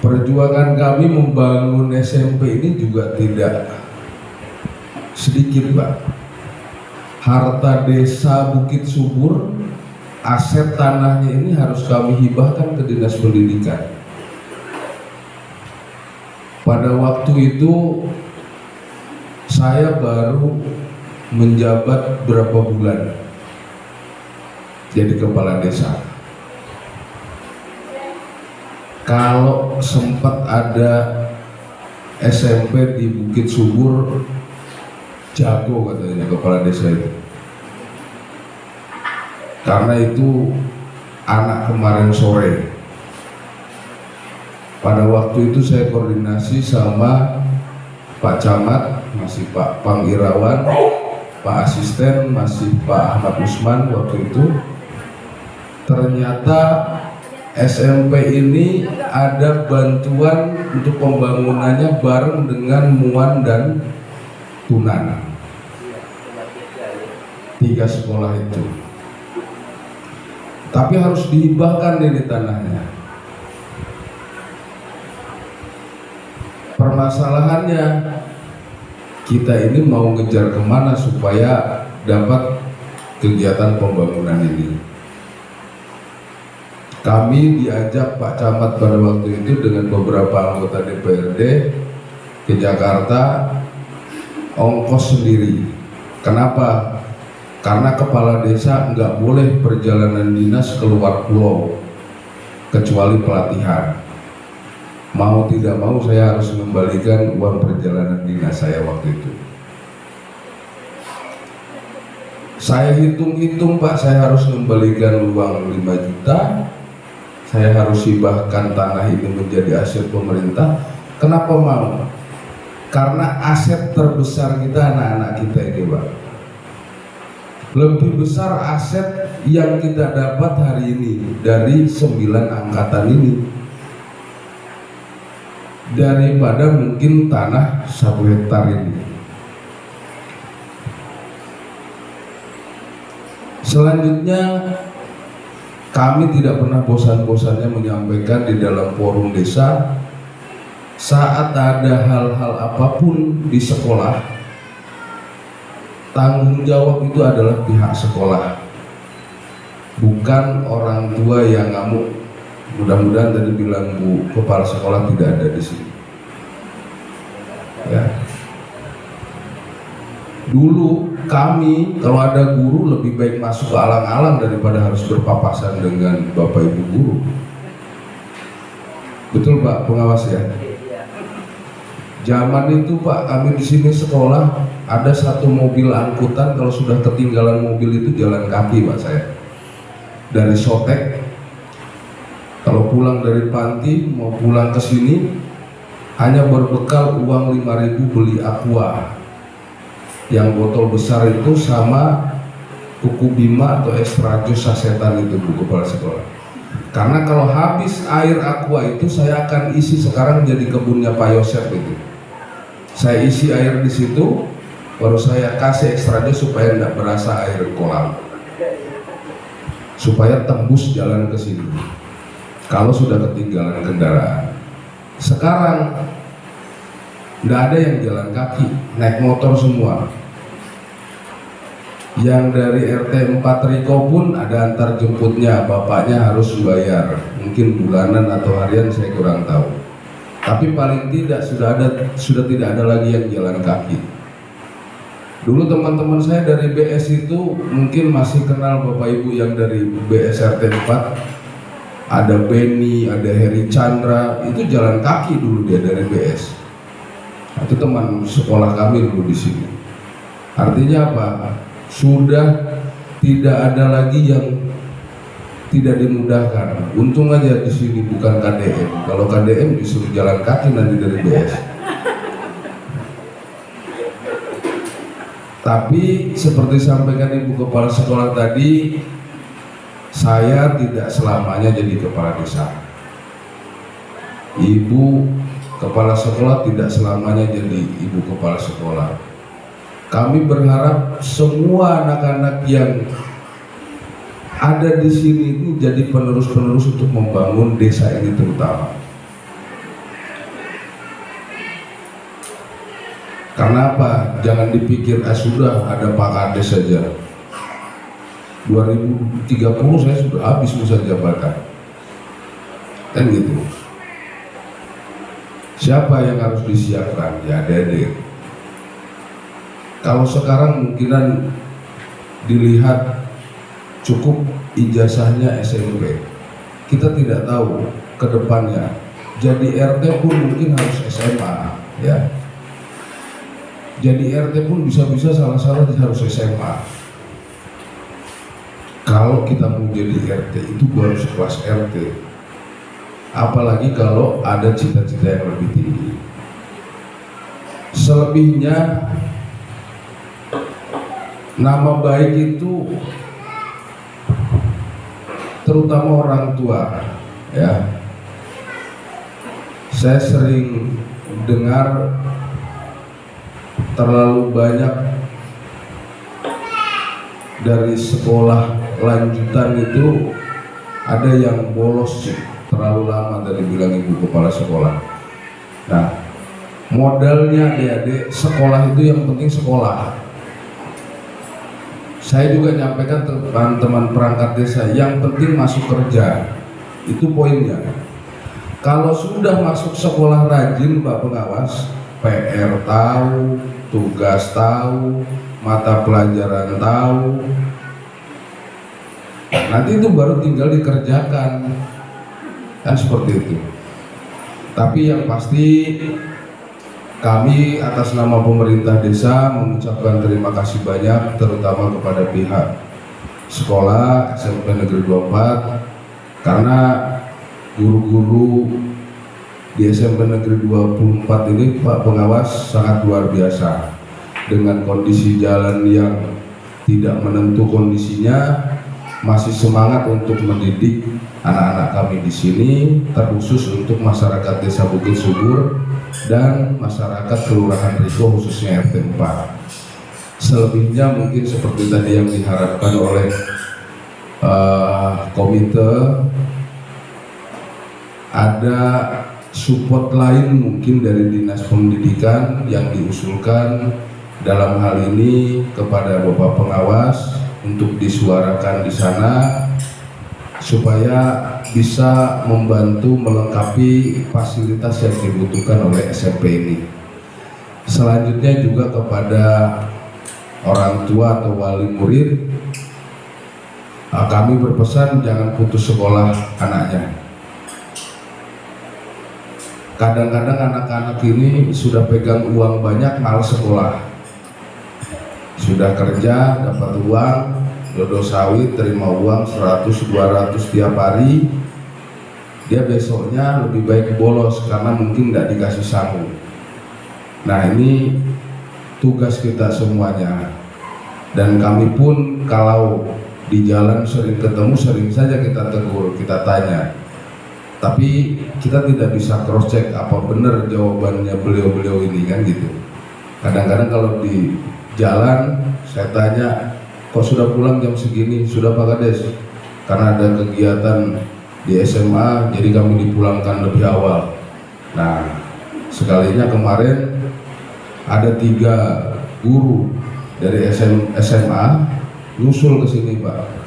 Perjuangan kami membangun SMP ini juga tidak sedikit, Pak. Harta desa Bukit Subur, aset tanahnya ini harus kami hibahkan ke Dinas Pendidikan. Pada waktu itu saya baru menjabat berapa bulan jadi kepala desa. Kalau sempat ada SMP di Bukit Subur, jago katanya kepala desa itu. Karena itu anak kemarin sore. Pada waktu itu saya koordinasi sama Pak Camat, masih Pak Pangirawan, Pak Asisten, masih Pak Ahmad Usman waktu itu. Ternyata SMP ini ada bantuan untuk pembangunannya bareng dengan Muan dan Tunan. 3 sekolah itu. Tapi harus dihibahkan ini tanahnya. Permasalahannya, kita ini mau ngejar kemana supaya dapat kegiatan pembangunan ini. Kami diajak Pak Camat pada waktu itu dengan beberapa anggota DPRD ke Jakarta, ongkos sendiri. Kenapa? Karena kepala desa nggak boleh perjalanan dinas keluar pulau kecuali pelatihan. Mau tidak mau saya harus mengembalikan uang perjalanan dinas saya waktu itu. Saya hitung-hitung Pak, saya harus mengembalikan uang 5 juta. Saya harus hibahkan tanah ini menjadi aset pemerintah. Kenapa mau? Karena aset terbesar kita anak-anak kita ini, Pak. Lebih besar aset yang kita dapat hari ini dari 9 angkatan ini daripada mungkin tanah 1 hektar ini. Selanjutnya, kami tidak pernah bosan-bosannya menyampaikan di dalam forum desa, saat ada hal-hal apapun di sekolah, tanggung jawab itu adalah pihak sekolah, bukan orang tua yang ngamuk. Mudah-mudahan tadi bilang Bu Kepala Sekolah tidak ada di sini. Ya. Dulu kami kalau ada guru lebih baik masuk ke alang-alang daripada harus berpapasan dengan Bapak Ibu guru. Betul Pak pengawas ya? Zaman itu Pak, kami di sini sekolah ada 1 mobil angkutan, kalau sudah ketinggalan mobil itu jalan kaki Pak saya. Dari Sotek, kalau pulang dari panti mau pulang ke sini hanya berbekal uang 5.000 beli aqua. Yang botol besar itu sama kuku bima atau extra jus sasetan itu Bu Kepala Sekolah. Karena kalau habis air aqua itu saya akan isi, sekarang jadi kebunnya Pak Yosef itu. Saya isi air di situ, baru saya kasih extra jus supaya tidak berasa air kolam. Supaya tembus jalan ke sini. Kalau sudah ketinggalan kendaraan. Sekarang tidak ada yang jalan kaki, naik motor semua. Yang dari RT 4 Riko pun ada antar jemputnya, bapaknya harus bayar, mungkin bulanan atau harian saya kurang tahu. Tapi paling tidak sudah tidak ada lagi yang jalan kaki. Dulu teman-teman saya dari BS itu mungkin masih kenal Bapak Ibu yang dari BS RT 4. Ada Benny, ada Heri Chandra, itu jalan kaki dulu dia dari BS. Itu teman sekolah kami dulu di sini. Artinya apa? Sudah tidak ada lagi yang tidak dimudahkan. Untung aja di sini bukan KDM. Kalau KDM disuruh jalan kaki nanti dari BS. Tapi seperti sampaikan Ibu Kepala Sekolah tadi, saya tidak selamanya jadi kepala desa. Ibu Kepala Sekolah tidak selamanya jadi Ibu Kepala Sekolah. Kami berharap semua anak-anak yang ada di sini ini jadi penerus-penerus untuk membangun desa ini terutama. Karena apa? Jangan dipikir sudah ada Pak Kades saja. 2030 saya sudah habis masa jabatan. Kan gitu. Siapa yang harus disiapkan? Ya Dede. Kalau sekarang mungkinan dilihat cukup ijazahnya SMP. Kita tidak tahu ke depannya. Jadi RT pun mungkin harus SMA, ya. Jadi RT pun bisa-bisa salah-salah harus SMA. Kalau kita mau jadi RT itu harus kelas RT. Apalagi kalau ada cita-cita yang lebih tinggi. Selebihnya nama baik itu terutama orang tua, ya. Saya sering dengar terlalu banyak dari sekolah lanjutan itu ada yang bolos terlalu lama dari bilang Ibu Kepala Sekolah. Nah, modalnya adik-adik sekolah itu yang penting sekolah. Saya juga nyampaikan teman-teman perangkat desa, yang penting masuk kerja. Itu poinnya. Kalau sudah masuk sekolah rajin Pak Pengawas, PR tahu, tugas tahu, mata pelajaran tahu, nanti itu baru tinggal dikerjakan. Kan seperti itu. Tapi yang pasti kami atas nama pemerintah desa mengucapkan terima kasih banyak terutama kepada pihak sekolah SMP Negeri 24, karena guru-guru di SMP Negeri 24 ini Pak Pengawas sangat luar biasa. Dengan kondisi jalan yang tidak menentu kondisinya, masih semangat untuk mendidik anak-anak kami di sini, terkhusus untuk masyarakat Desa Bukit Subur dan masyarakat Kelurahan Riko khususnya RT 4. Selebihnya mungkin seperti tadi yang diharapkan oleh komite, ada support lain mungkin dari Dinas Pendidikan yang diusulkan dalam hal ini kepada Bapak Pengawas untuk disuarakan di sana supaya bisa membantu melengkapi fasilitas yang dibutuhkan oleh SMP ini. Selanjutnya juga kepada orang tua atau wali murid, kami berpesan jangan putus sekolah anaknya. Kadang-kadang anak-anak ini sudah pegang uang banyak, malas sekolah. Sudah kerja, dapat uang, dodo sawit, terima uang 100-200 tiap hari, dia besoknya lebih baik bolos karena mungkin tidak dikasih sangu. Nah, ini tugas kita semuanya. Dan kami pun kalau di jalan sering ketemu, sering saja kita tegur, kita tanya. Tapi kita tidak bisa cross check apa benar jawabannya beliau-beliau ini, kan gitu. Kadang-kadang kalau di jalan saya tanya, kok sudah pulang jam segini? Sudah Pak Kades, karena ada kegiatan di SMA jadi kami dipulangkan lebih awal. Nah, sekalinya kemarin ada 3 guru dari SMA nyusul ke sini Pak.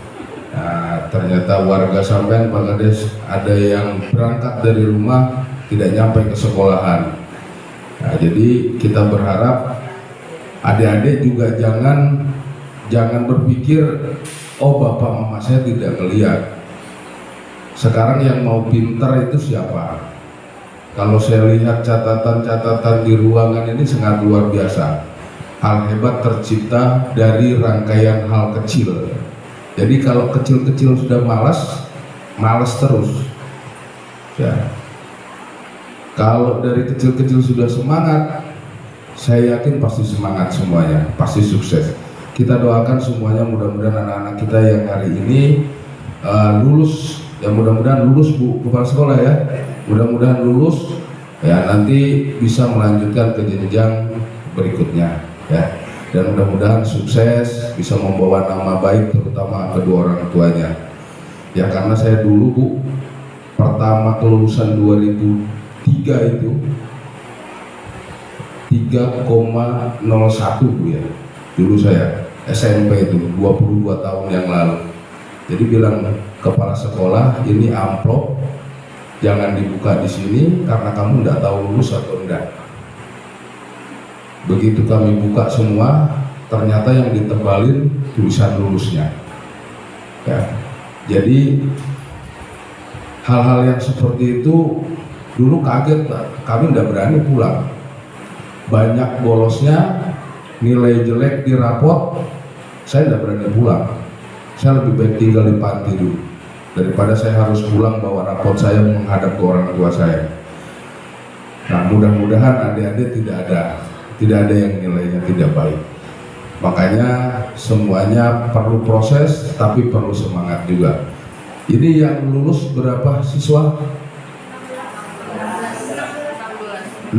Nah, ternyata warga sampean Pak Kades ada yang berangkat dari rumah tidak nyampe ke sekolahan. Nah, jadi kita berharap adik-adik juga jangan berpikir, oh bapak mama saya tidak melihat. Sekarang yang mau pintar itu siapa? Kalau saya lihat catatan-catatan di ruangan ini sangat luar biasa. Hal hebat tercipta dari rangkaian hal kecil. Jadi kalau kecil-kecil sudah malas terus. Ya. Kalau dari kecil-kecil sudah semangat, saya yakin pasti semangat semuanya, pasti sukses. Kita doakan semuanya, mudah-mudahan anak-anak kita yang hari ini lulus, ya mudah-mudahan lulus Bu Kepala Sekolah ya, mudah-mudahan lulus ya, nanti bisa melanjutkan ke jenjang berikutnya ya, dan mudah-mudahan sukses, bisa membawa nama baik terutama kedua orang tuanya ya. Karena saya dulu Bu, pertama kelulusan 2003 itu 3,01 Bu ya, dulu saya SMP itu 22 tahun yang lalu. Jadi bilang kepala sekolah, ini amplop jangan dibuka di sini karena kamu tidak tahu lulus atau enggak. Begitu kami buka semua, ternyata yang ditebalin tulisan lulusnya. Ya. Jadi hal-hal yang seperti itu dulu kaget, kami tidak berani pulang. Banyak bolosnya, nilai jelek di rapot, saya tidak berani pulang. Saya lebih baik tinggal di panti dulu daripada saya harus pulang bawa rapot saya menghadap ke orang tua saya. Nah, mudah-mudahan adik-adik tidak ada yang nilainya tidak baik. Makanya semuanya perlu proses, tapi perlu semangat juga. Ini yang lulus berapa siswa? 16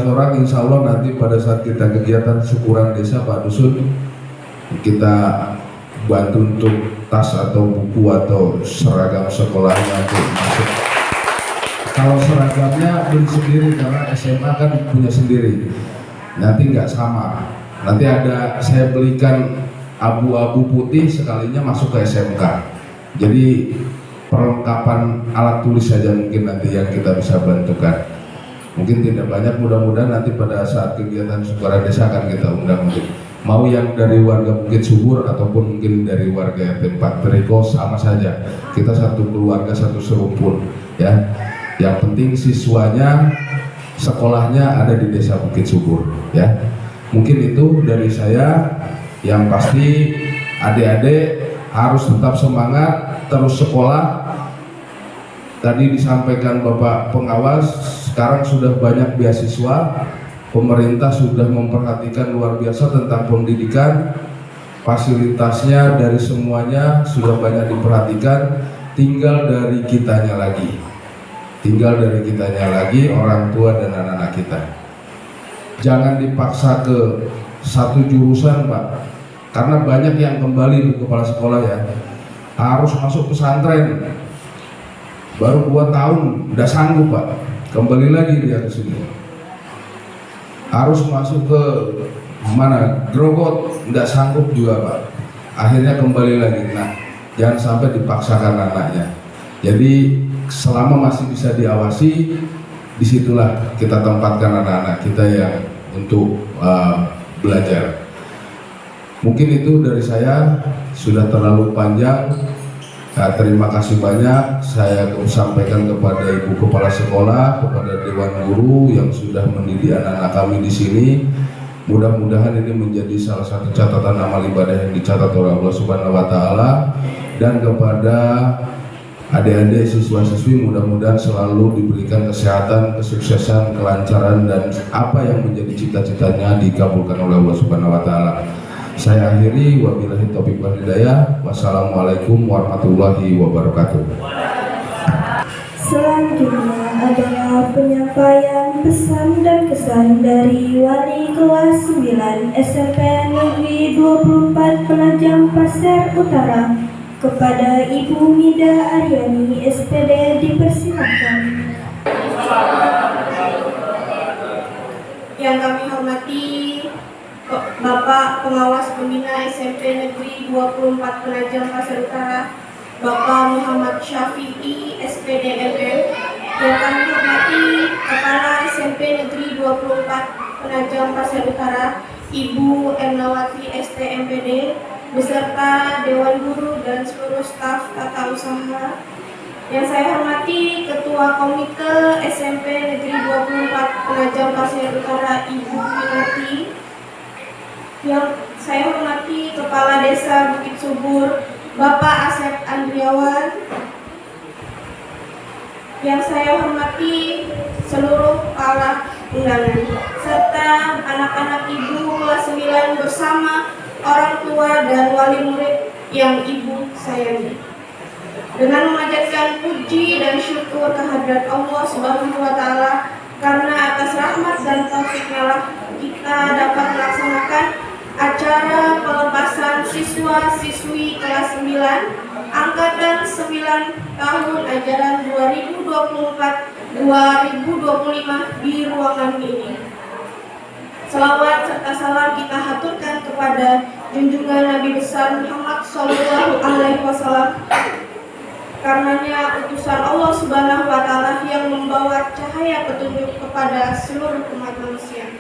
orang, insya Allah nanti pada saat kita kegiatan syukuran desa Pak Dusun, kita bantu untuk tas atau buku atau seragam sekolahnya untuk masuk. Kalau seragamnya beli sendiri karena SMA kan punya sendiri, nanti nggak sama. Nanti ada saya belikan abu-abu putih sekalinya masuk ke SMK. Jadi perlengkapan alat tulis saja mungkin nanti yang kita bisa bantukan. Mungkin tidak banyak, mudah-mudahan nanti pada saat kegiatan syukuran desa akan kita undang mungkin. Mau yang dari warga Bukit Subur ataupun mungkin dari warga RT 4 Teriko sama saja. Kita satu keluarga, satu serumpun ya. Yang penting siswanya, sekolahnya ada di desa Bukit Subur ya. Mungkin itu dari saya. Yang pasti adik-adik harus tetap semangat, terus sekolah. Tadi disampaikan Bapak Pengawas, sekarang sudah banyak beasiswa, pemerintah sudah memperhatikan luar biasa tentang pendidikan, fasilitasnya dari semuanya sudah banyak diperhatikan, tinggal dari kitanya lagi, orang tua dan anak-anak kita. Jangan dipaksa ke satu jurusan Pak, karena banyak yang kembali ke kepala sekolah ya, harus masuk pesantren, baru 2 tahun udah sanggup Pak, kembali lagi dia ke sini. Harus masuk ke mana, Grogot, tidak sanggup juga Pak, akhirnya kembali lagi. Nah, jangan sampai dipaksakan anaknya. Jadi selama masih bisa diawasi, disitulah kita tempatkan anak-anak kita yang untuk belajar. Mungkin itu dari saya, sudah terlalu panjang. Terima kasih banyak saya sampaikan kepada Ibu Kepala Sekolah, kepada Dewan Guru yang sudah mendidik anak-anak kami di sini. Mudah-mudahan ini menjadi salah satu catatan amal ibadah yang dicatat oleh Allah Subhanahu wa taala, dan kepada adik-adik siswa-siswi mudah-mudahan selalu diberikan kesehatan, kesuksesan, kelancaran, dan apa yang menjadi cita-citanya dikabulkan oleh Allah Subhanahu wa taala. Saya akhiri, wabillahi taufiq wal hidayah. Wassalamualaikum warahmatullahi wabarakatuh. Selanjutnya adalah penyampaian pesan dan kesan dari wali kelas 9 SMP Negeri 24 Penajam Pasir Utara kepada Ibu Mida Aryani SPD, dipersilakan. Yang kami hormati Bapak Pengawas Pembina SMP Negeri 24 Penajam Pasir Utara, Bapak Muhammad Syafi'i, SPD MM. Yang kami hormati Kepala SMP Negeri 24 Penajam Pasir Utara, Ibu Ernawati STMPD, beserta Dewan Guru dan seluruh staf tata usaha. Yang saya hormati Ketua Komite SMP Negeri 24 Penajam Pasir Utara, Ibu Minati. Yang saya hormati Kepala Desa Bukit Subur, Bapak Asep Andriawan. Yang saya hormati seluruh para undangan serta anak-anak ibu kelas 9 bersama orang tua dan wali murid yang ibu sayangi. Dengan memanjatkan puji dan syukur kehadirat Allah Subhanahu wa taala karena atas rahmat dan taufiknya lah kita dapat melaksanakan acara pelepasan siswa-siswi kelas 9 Angkatan 9 tahun ajaran 2024-2025 di ruangan ini. Selawat serta salam kita haturkan kepada junjungan Nabi besar Muhammad SAW. Karenanya utusan Allah Subhanahu wa taala yang membawa cahaya petunjuk kepada seluruh umat manusia.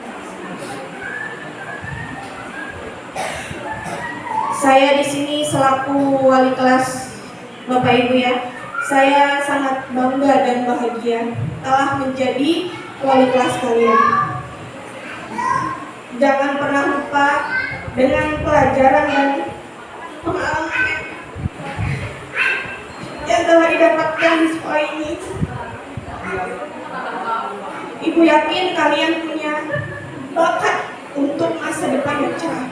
Saya di sini selaku wali kelas Bapak Ibu ya. Saya sangat bangga dan bahagia telah menjadi wali kelas kalian. Jangan pernah lupa dengan pelajaran dan pengalaman yang telah didapatkan di sekolah ini. Ibu yakin kalian punya bakat untuk masa depan yang cerah.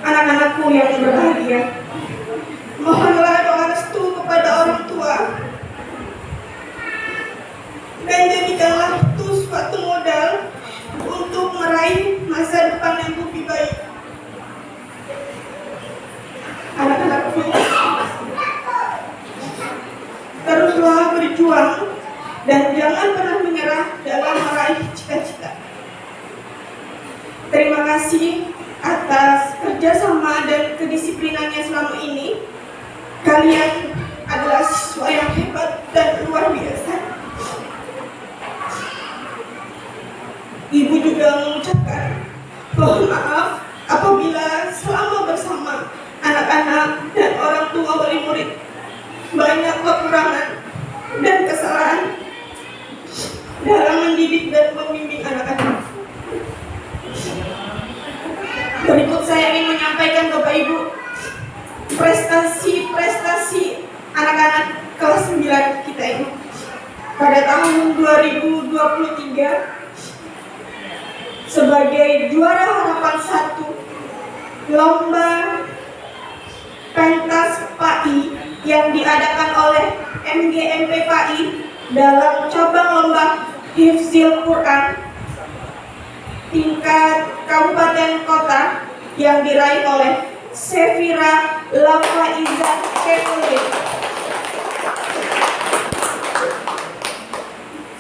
Anak-anakku yang berbahagia, mohonlah doa restu kepada orang tua dan jadikanlah itu suatu modal untuk meraih masa depan yang lebih baik. Anak-anakku, teruslah berjuang dan jangan pernah menyerah dalam meraih cita-cita. Terima kasih atas kerjasama dan kedisiplinannya selama ini. Kalian adalah siswa yang hebat dan luar biasa. Ibu juga mengucapkan mohon maaf apabila selama bersama anak-anak dan orang tua wali murid banyak kekurangan dan kesalahan dalam mendidik dan membimbing anak-anak. Berikut saya ingin menyampaikan Bapak Ibu prestasi anak-anak kelas 9 kita ini. Pada tahun 2023 sebagai juara harapan 1 lomba pentas PAI yang diadakan oleh MGMP PAI dalam cabang lomba Hifzil Quran tingkat kabupaten kota yang diraih oleh Sefira Lafaiza Kekule.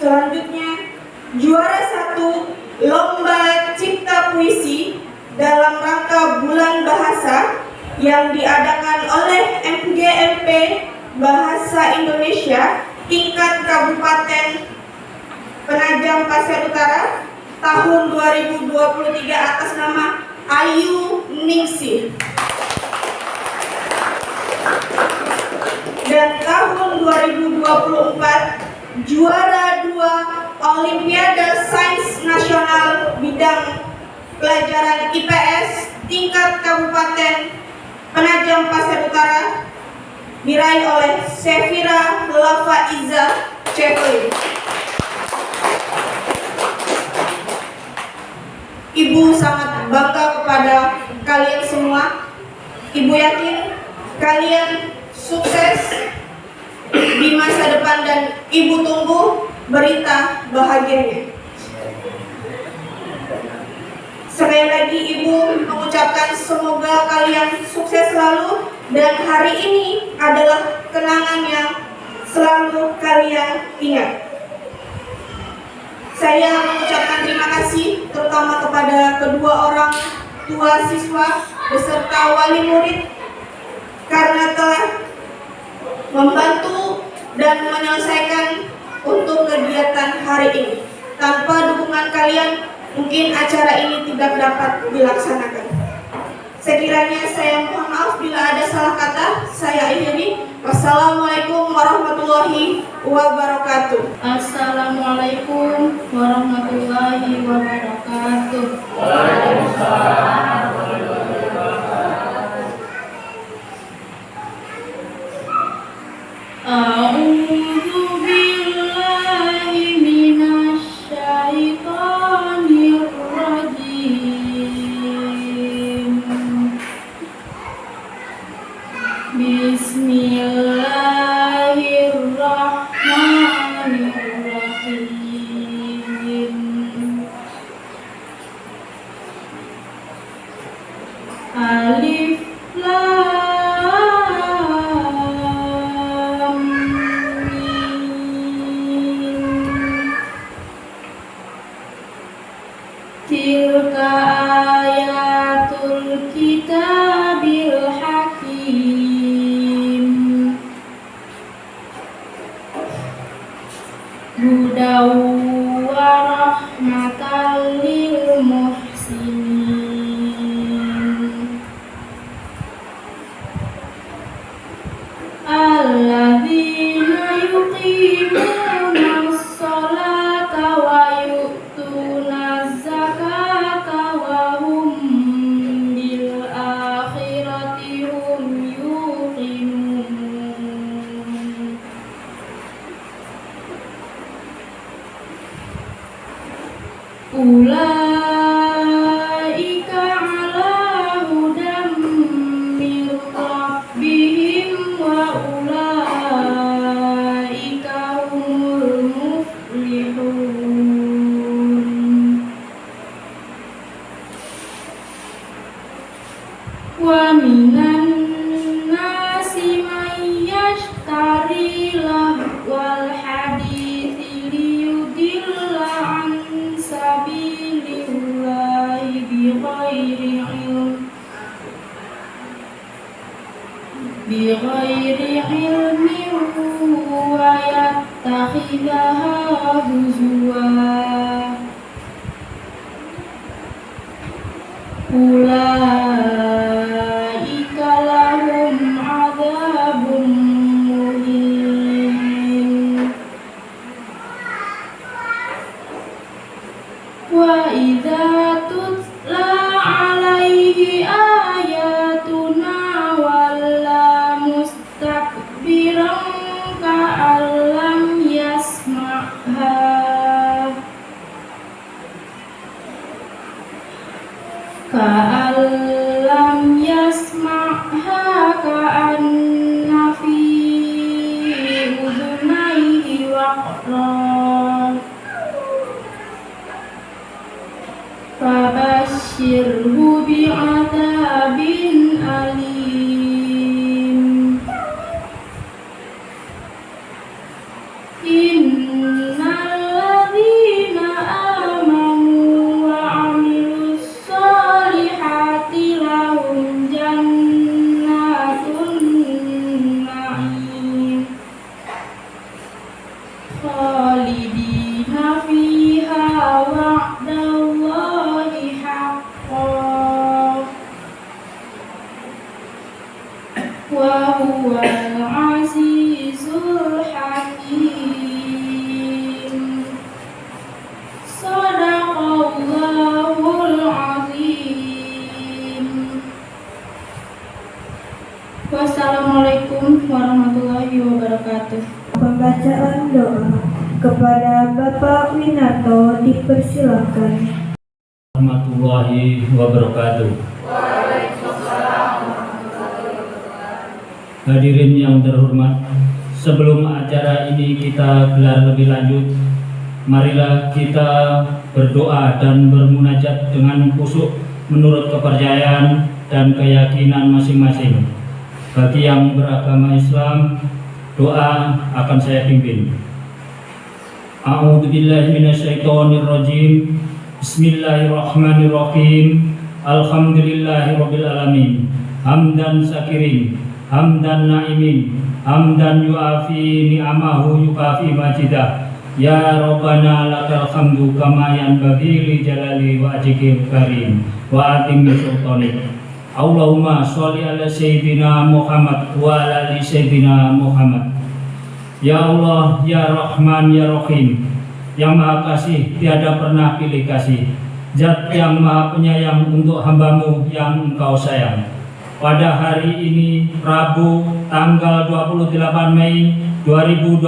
Selanjutnya juara 1 lomba cipta puisi dalam rangka bulan bahasa yang diadakan oleh MGMP Bahasa Indonesia tingkat Kabupaten Penajam Pasir Utara tahun 2023 atas nama Ayu Ningsih. Dan tahun 2024 juara 2 Olimpiade Sains Nasional bidang pelajaran IPS tingkat Kabupaten Penajam Pasir Utara diraih oleh Sefira Lafaiza Kekule. Ibu sangat bangga kepada kalian semua. Ibu yakin kalian sukses di masa depan dan ibu tunggu berita bahagianya. Sekali lagi ibu mengucapkan semoga kalian sukses selalu dan hari ini adalah kenangan yang selalu kalian ingat. Saya mengucapkan terima kasih terutama kepada kedua orang tua siswa beserta wali murid karena telah membantu dan menyelesaikan untuk kegiatan hari ini. Tanpa dukungan kalian, mungkin acara ini tidak dapat dilaksanakan. Sekiranya saya mohon maaf bila ada salah kata, saya akhiri. Wassalamualaikum warahmatullahi wabarakatuh. Assalamualaikum warahmatullahi wabarakatuh. A'udzu billahi minasy syaithanir rajim. Bismillahirrahmanirrahim. Alif Lam Mim. Tilka ayatul kitabil hakim. Hudaw wa rahmatan lil muhsinin. Alladzina yuqimunas sholata wa yu'tunaz zakata wa hum bil akhirati hum yuqinun. Ulaika ala hudam min rabbihim wa ulaika humul muflihun. Wa minan nasi man yashtari lahwal hadithi liyudilla an sabilillahi bighairi ilmin wa yattakhidhaha huzwa. Ulaika lahum adzabun muhin. Wa idza tutla alaihi ayatuna walla mustakbiran ka'allam yasma'ha. Ka'allam yasma'ha ka'anna fi udhunayhi waqran. Fabashshirhu bi'adzabin alim. Innal ladzina amanu wa 'amilus sholihati lahum jannatun na'im khalidina fiha wa'dallahi haqqan wa huwal azizul hakim. Shadaqallahul azim. Wassalamualaikum warahmatullahi wabarakatuh. Pembacaan doa kepada Bapak Winarto dipersilakan. Warahmatullahi wabarakatuh. Hadirin yang terhormat, sebelum acara ini kita gelar lebih lanjut, marilah kita berdoa dan bermunajat dengan khusyuk menurut kepercayaan dan keyakinan masing-masing. Bagi yang beragama Islam, doa akan saya pimpin. A'udzubillahi minasyaitonirrajim. Bismillahirrahmanirrahim. Alhamdulillahirabbil alamin. Hamdan syakirin, hamdan naimin, hamdan yuafi ni'amahu yukafi majidah. Ya Rabbana lakal hamdu kama yanbaghi li jalali wajhikil karim wa atimmi sultanik. Allahumma sholli ala sayyidina Muhammad wa ala ali sayyidina Muhammad. Ya Allah, ya Rahman, ya Rahim, yang maha kasih tiada pernah pilih kasih, Zat yang maha penyayang untuk hambamu yang engkau sayang. Pada hari ini Rabu tanggal 28 Mei 2025,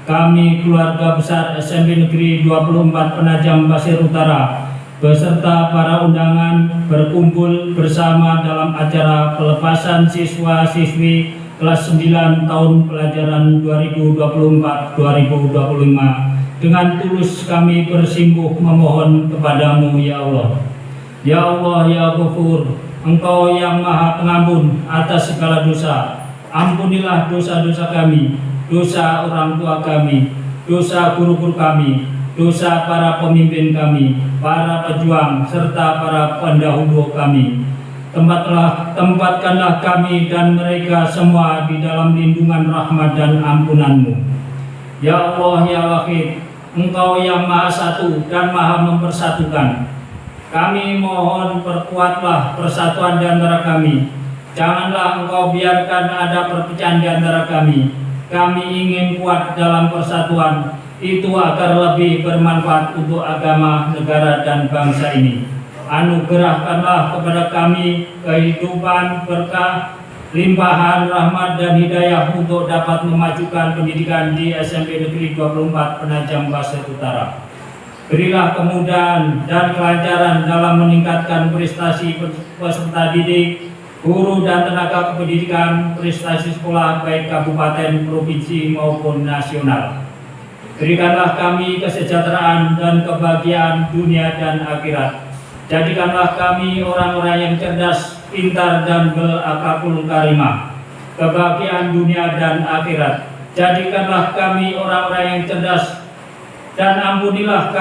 kami keluarga besar SMP Negeri 24 Penajam Pasir Utara beserta para undangan berkumpul bersama dalam acara pelepasan siswa-siswi kelas 9 tahun pelajaran 2024-2025. Dengan tulus kami bersimpuh memohon kepadamu ya Allah. Ya Allah, ya Ghafur, Engkau yang maha pengampun atas segala dosa. Ampunilah dosa-dosa kami, dosa orang tua kami, dosa guru-guru kami, dosa para pemimpin kami, para pejuang, serta para pendahulu kami. Tempatkanlah kami dan mereka semua di dalam lindungan rahmat dan ampunan-Mu. Ya Allah, ya Wahid, Engkau yang maha satu dan maha mempersatukan. Kami mohon perkuatlah persatuan di antara kami. Janganlah Engkau biarkan ada perpecahan di antara kami. Kami ingin kuat dalam persatuan itu agar lebih bermanfaat untuk agama, negara, dan bangsa ini. Anugerahkanlah kepada kami kehidupan, berkah, limpahan, rahmat, dan hidayah untuk dapat memajukan pendidikan di SMP Negeri 24 Penajam Pasir Utara. Berilah kemudahan dan kelancaran dalam meningkatkan prestasi peserta didik, guru dan tenaga kependidikan, prestasi sekolah baik kabupaten, provinsi maupun nasional. Berikanlah kami kesejahteraan dan kebahagiaan dunia dan akhirat. Jadikanlah kami orang-orang yang cerdas, pintar, dan berakhlakul karimah. Kebahagiaan dunia dan akhirat. Jadikanlah kami orang-orang yang cerdas, dan ampunilah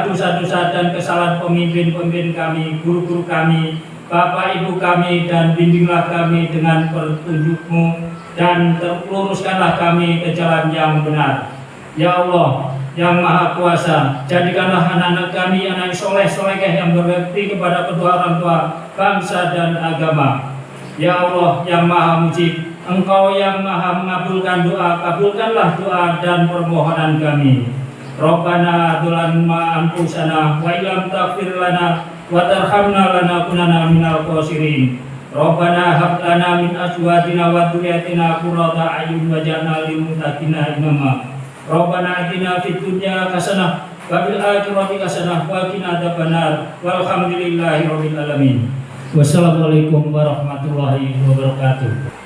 dosa-dosa dan kesalahan pemimpin-pemimpin kami, guru-guru kami, bapak ibu kami, dan bimbinglah kami dengan petunjuk-Mu, dan luruskanlah kami ke jalan yang benar. Ya Allah yang Maha Kuasa, jadikanlah anak-anak kami anak soleh-solehah yang berbakti kepada kedua orang tua, bangsa dan agama. Ya Allah yang Maha Mujib, Engkau yang maha mengabulkan doa, kabulkanlah doa dan permohonan kami. Rabbana dzulamna anfusana wa illam taghfir lana wa tarhamna lanakunanna minal khasirin. Rabbana hab lana min azwajina wa dzurriyyatina qurrata a'yun waj'alna lil muttaqina imama. Rabbana atina fid dunya hasanah wa fil akhirati hasanah wa qina adzabannar. Walhamdulillahirabbil alamin. Wassalamualaikum warahmatullahi wabarakatuh.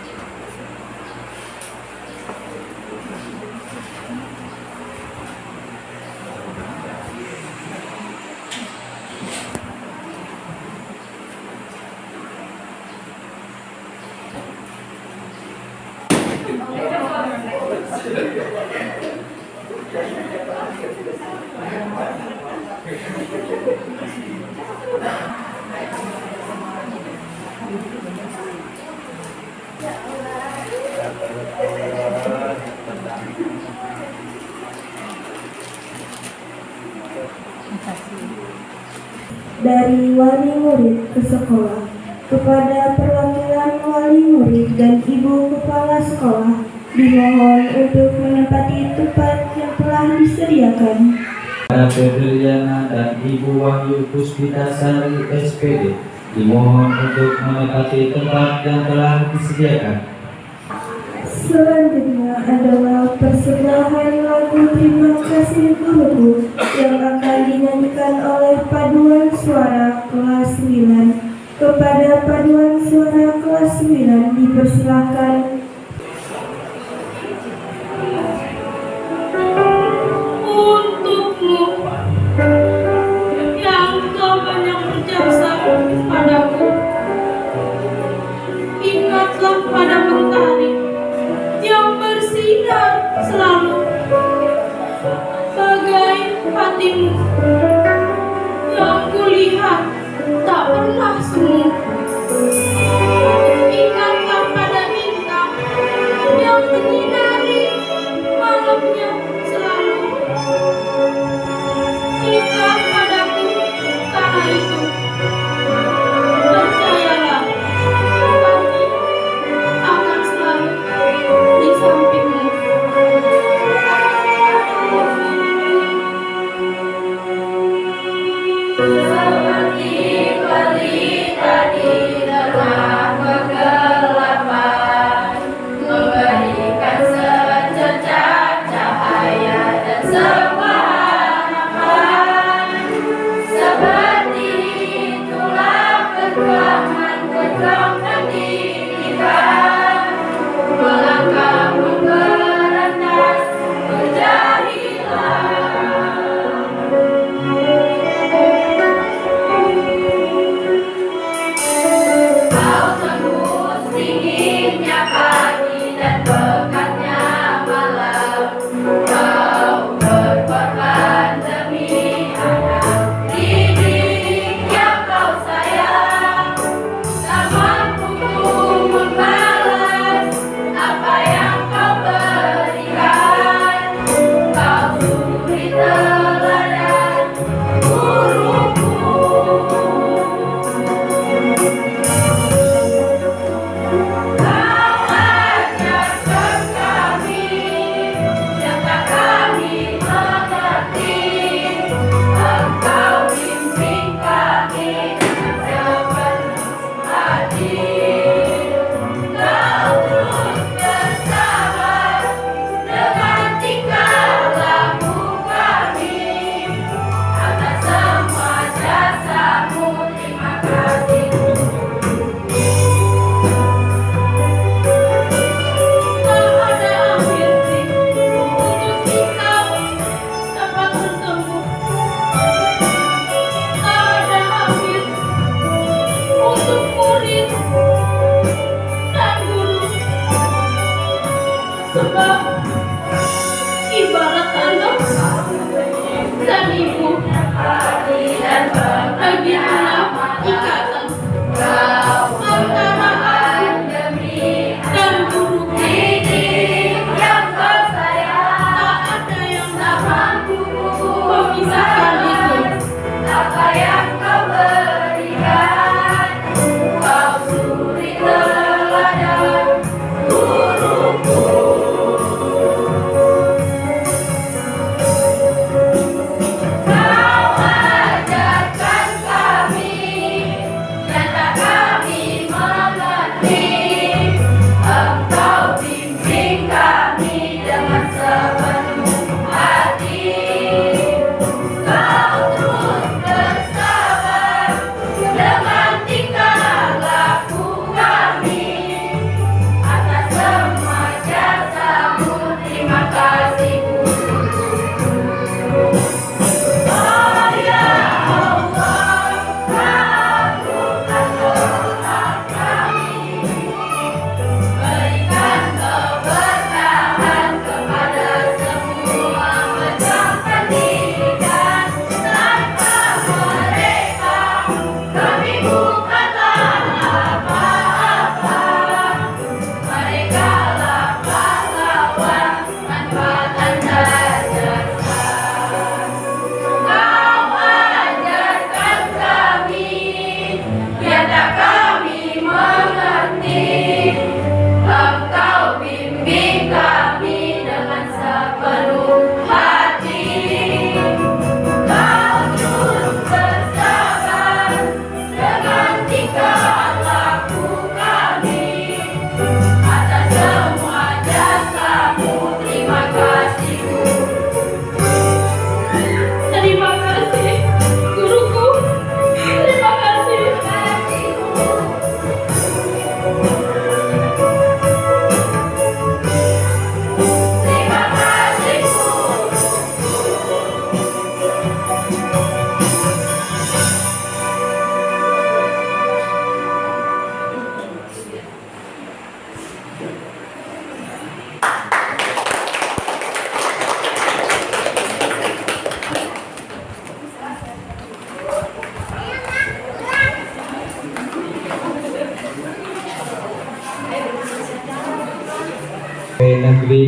Dari wali murid ke sekolah, kepada perwakilan wali murid dan ibu kepala sekolah, dimohon untuk menempati tempat yang telah disediakan. Pada Febriana dan Ibu Wahyu Puspitasari SPD, dimohon untuk menempati tempat yang telah disediakan. Selanjutnya adalah persembahyan lagu Terima Kasih Guruku yang akan dinyanyikan oleh paduan suara kelas 9. Kepada paduan suara kelas 9 dipersilakan. Untukmu yang kau banyak berjasa padaku, ingatlah pada mentari yang bersinar selalu, bagai hatimu yang kulihat dalamnya selalu. Terikat padaku karena itu. Percayalah, kami akan selalu di sampingmu. Seperti pelita di tengah kegelapan, memberikan secercah cahaya dan sebuah harapan. Seperti itulah perjuangan dirikan, melangkah memberantas kejahilan. Kau tembus dinginnya pagi dan pekatnya malam. Kau berkorban demi anak didik yang kau sayang. Tak mampu ku membalas apa yang kau berikan. Kau suri teladan guruku. Kau ajarkan kami yang tak kami mengerti. Engkau bimbing kami dengan sepenuh hati. Kau terus bersabar dengan tingkah laku kami. Atas semua jasamu terima kasih. Tak ada akhir untuk kita dapat bertemu. Tak ada akhir untuk murid dan guru. Sebab ibarat anak dan ibu, begitulah ikatan antara aku dan guru. Tak ada yang mampu memisahkan itu. Apa yang kau berikan, kau suri teladan guruku. Kau ajarkan kami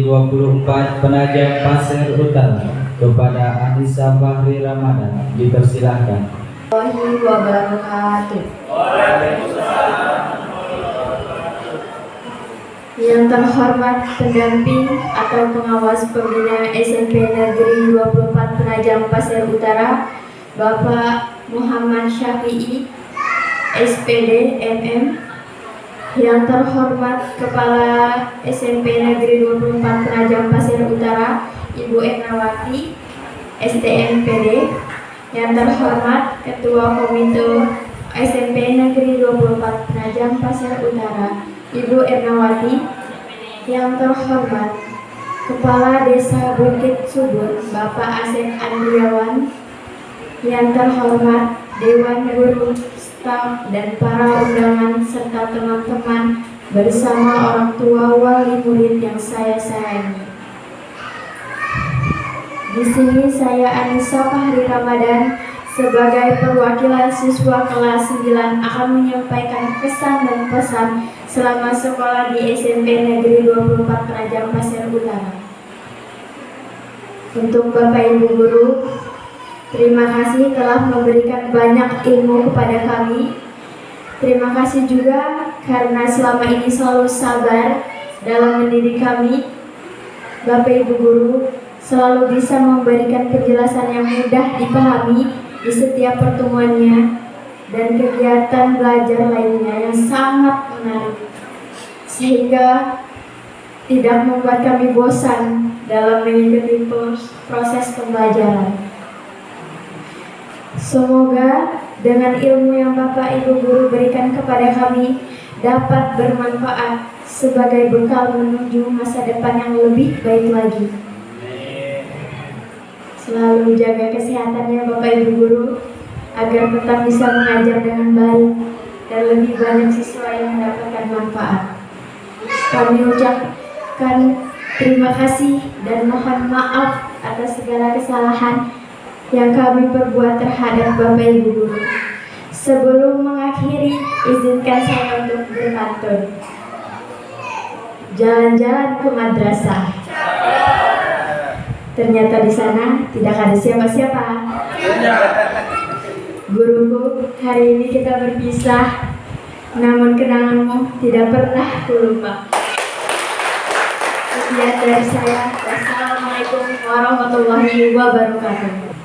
24 Penajam Pasir Utara kepada Anissa Fahri Ramadan dipersilahkan. Warahmatullahi wabarakatuh. Yang terhormat pendamping atau pengawas pembina SMP Negeri 24 Penajam Pasir Utara, Bapak Muhammad Syafi'i, SPD MM. Yang terhormat Kepala SMP Negeri 24 Penajam Pasir Utara, Ibu Ernawati, STMPD. Yang terhormat Ketua Komite SMP Negeri 24 Penajam Pasir Utara, Ibu Ernawati. Yang terhormat Kepala Desa Bukit Subur, Bapak Asep Andriawan. Yang terhormat Dewan Guru, staf dan para undangan serta teman-teman bersama orang tua wali murid yang saya sayangi. Di sini saya Anissa Fahri Ramadan sebagai perwakilan siswa kelas 9 akan menyampaikan kesan dan pesan selama sekolah di SMP Negeri 24 Penajam Pasir Utara. Untuk Bapak Ibu Guru, terima kasih telah memberikan banyak ilmu kepada kami. Terima kasih juga karena selama ini selalu sabar dalam mendidik kami. Bapak Ibu Guru selalu bisa memberikan penjelasan yang mudah dipahami di setiap pertemuannya dan kegiatan belajar lainnya yang sangat menarik, sehingga tidak membuat kami bosan dalam mengikuti proses pembelajaran. Semoga dengan ilmu yang Bapak Ibu Guru berikan kepada kami dapat bermanfaat sebagai bekal menuju masa depan yang lebih baik lagi. Selalu jaga kesehatannya Bapak Ibu Guru agar tetap bisa mengajar dengan baik dan lebih banyak siswa yang mendapatkan manfaat. Kami ucapkan terima kasih dan mohon maaf atas segala kesalahan yang kami perbuat terhadap Bapak Ibu Guru. Sebelum mengakhiri, izinkan saya untuk berpantun. Jalan-jalan ke madrasah. Ternyata di sana tidak ada siapa-siapa. Guruku, hari ini kita berpisah, namun kenanganmu tidak pernah kulupa. Sekian dari saya. Wassalamualaikum warahmatullahi wabarakatuh.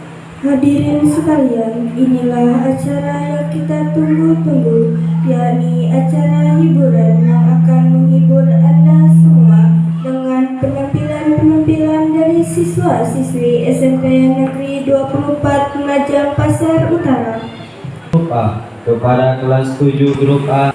Hadirin sekalian, inilah acara yang kita tunggu-tunggu, yakni acara hiburan yang akan menghibur Anda semua dengan penampilan dari siswa-siswi SMP Negeri 24 Penajam Pasir Utara. Grup A kepada kelas 7 Grup A.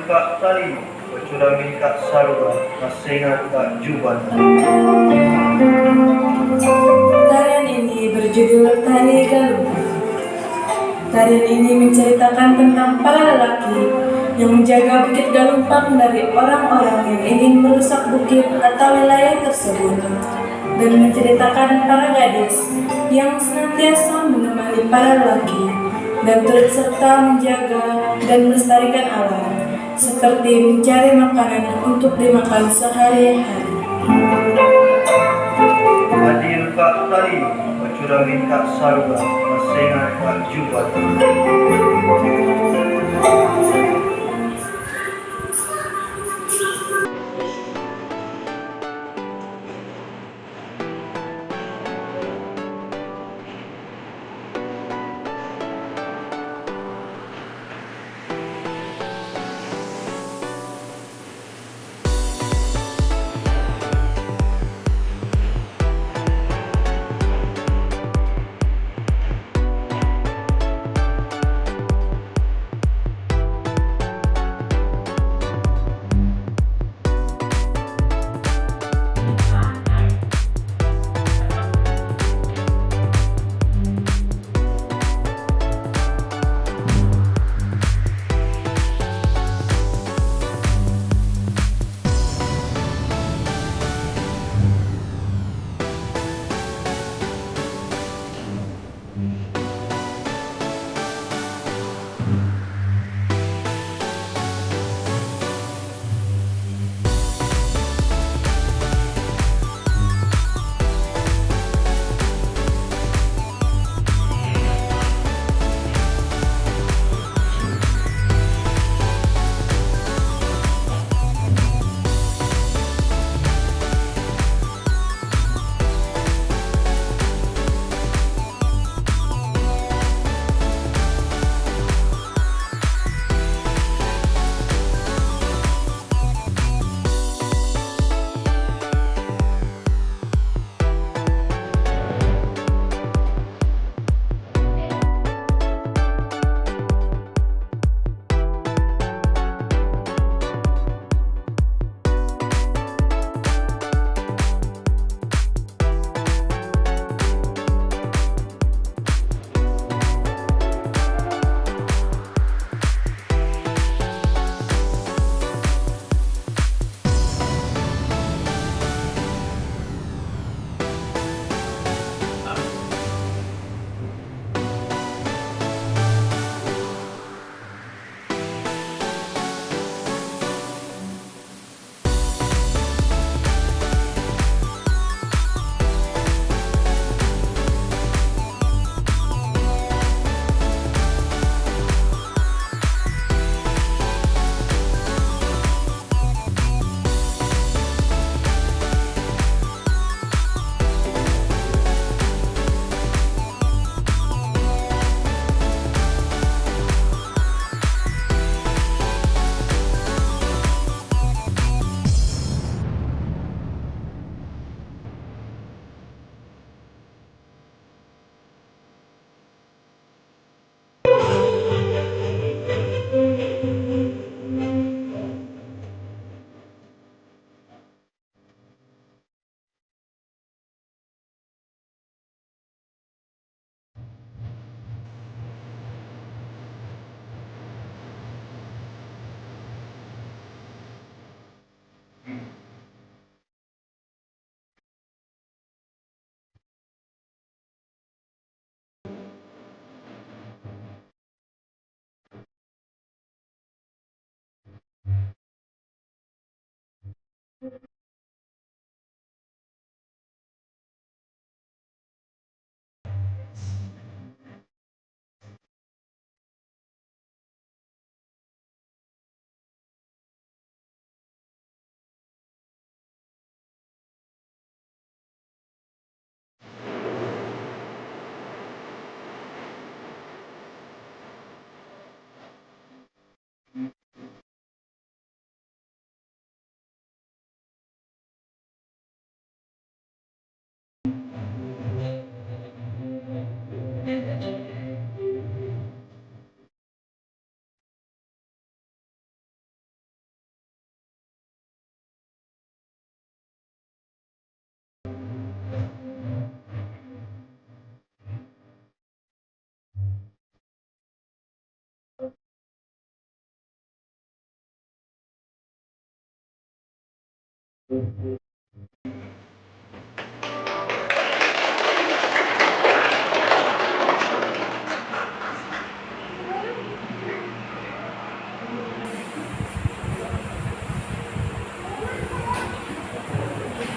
Kak Tali, Pacuramin Kak Sarwa, Masengat Kak Juban. Tarian ini berjudul Tari Galumpang. Tarian ini menceritakan tentang para lelaki yang menjaga Bukit Galumpang dari orang-orang yang ingin merusak bukit atau wilayah tersebut, dan menceritakan para gadis yang senantiasa menemani para lelaki dan turut serta menjaga dan melestarikan alam, seperti mencari makanan untuk dimakan sehari-hari. Hadir Kak Tali, Pacuramin Kak Sarwa, Masengat Kak Juban.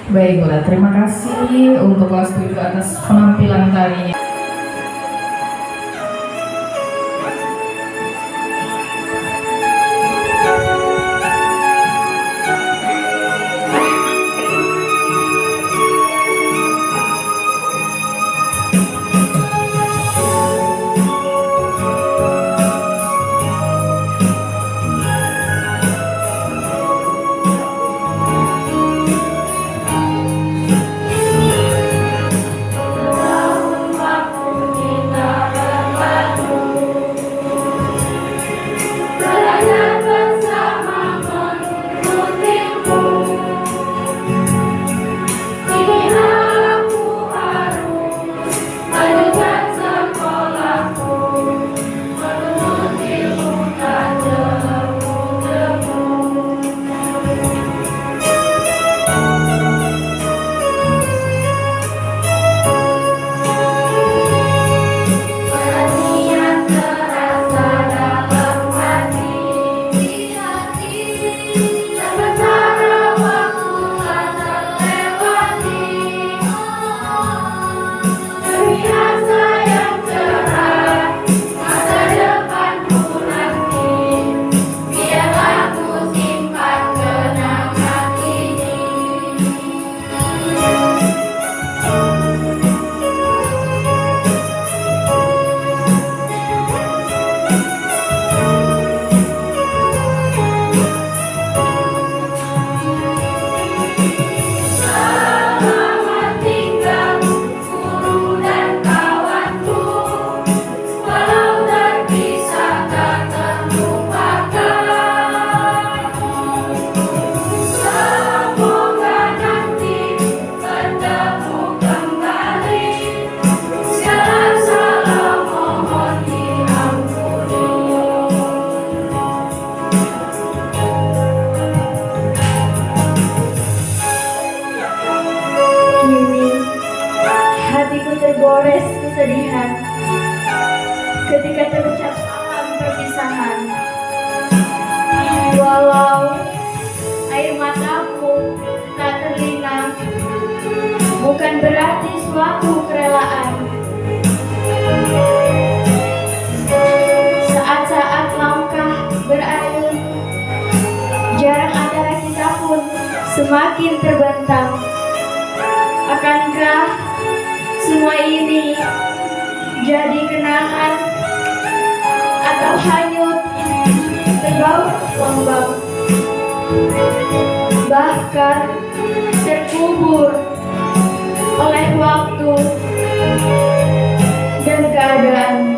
Baiklah, terima kasih untuk kelas 7 atas penampilan tarinya. tergores kesedihan ketika terucap salam perpisahan. Walau air mataku tak terlinang, bukan berarti suatu kerelaan. Saat-saat langkah berayun, jarak antara kita pun semakin terbentang. Akankah semua ini jadi kenangan atau hanyut terbawa lambang, bahkan terkubur oleh waktu dan keadaan?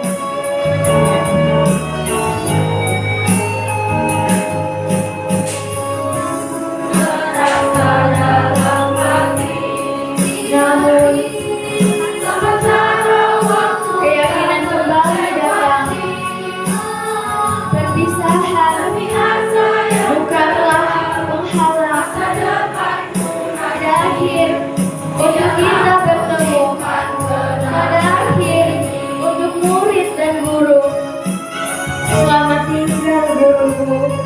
Namun keyakinan kembali datang. Perpisahan bukanlah penghalang pada akhir untuk kita bertemu, pada akhir untuk murid dan guru. Selamat tinggal guruku.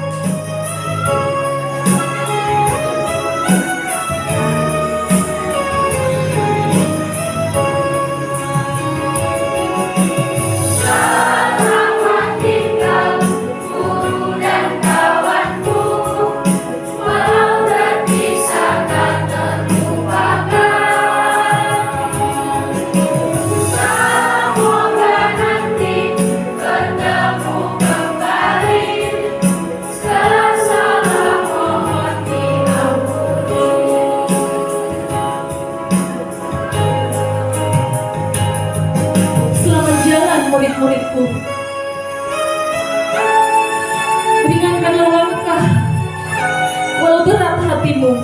Murid-muridku, ringankanlah langkah walau berat hatimu,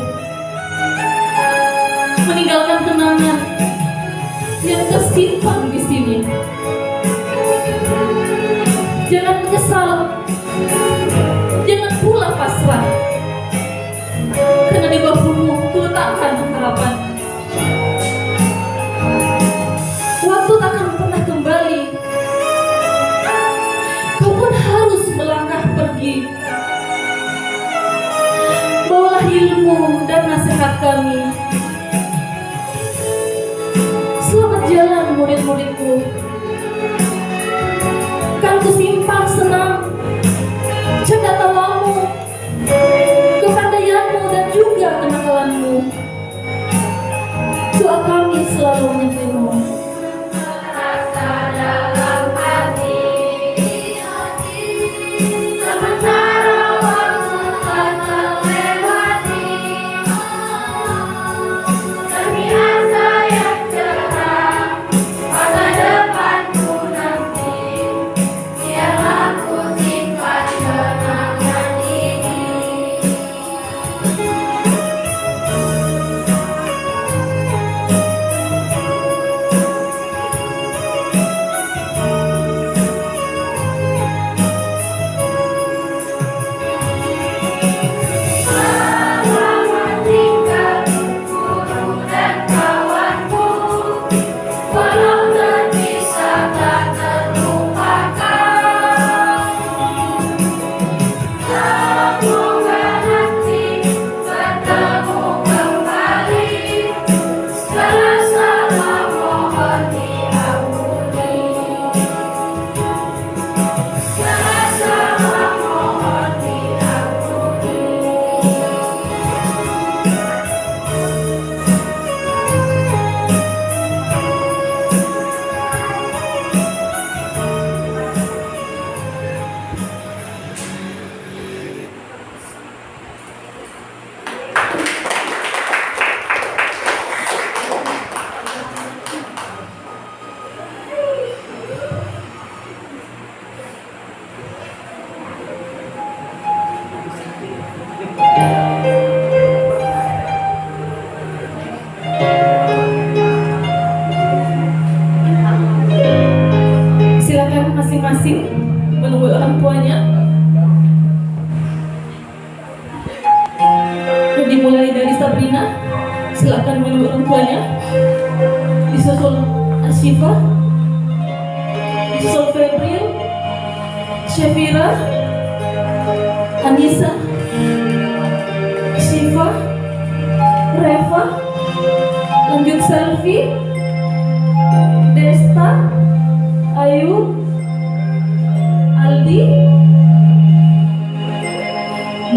meninggalkan kenangan yang tersimpan di sini. Jangan menyesal, jangan pula pasrah, karena di bahumu ilmu dan nasihat kami. Selamat jalan murid-muridku. Kan ku simpan senang jaga tawamu, kepandaianmu dan juga kenakalanmu. Doa kami selalu menyertamu. Silakan masing-masing menunggu orang tuanya. Dimulai dari Sabrina, silakan menunggu orang tuanya. Disusul Ashifa, disusul Febril, Syafira, Anissa, Syifa, Reva, lanjut Selfie, Desta, Ayu, Aldi,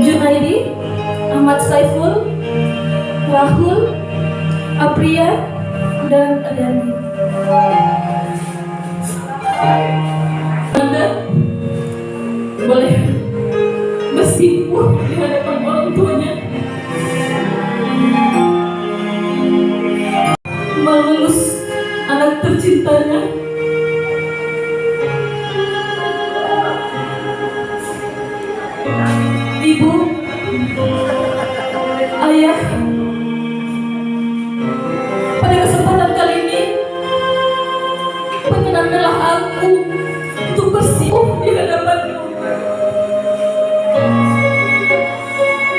Junaidi, Ahmad Saiful, Rahul, Apriya, dan Adani. Anda boleh bersimpuh di hadapan orang tuanya, melus anak tercintanya. Ibu, ayah, pada kesempatan kali ini perkenankanlah aku untuk bersimpuh di hadapanmu.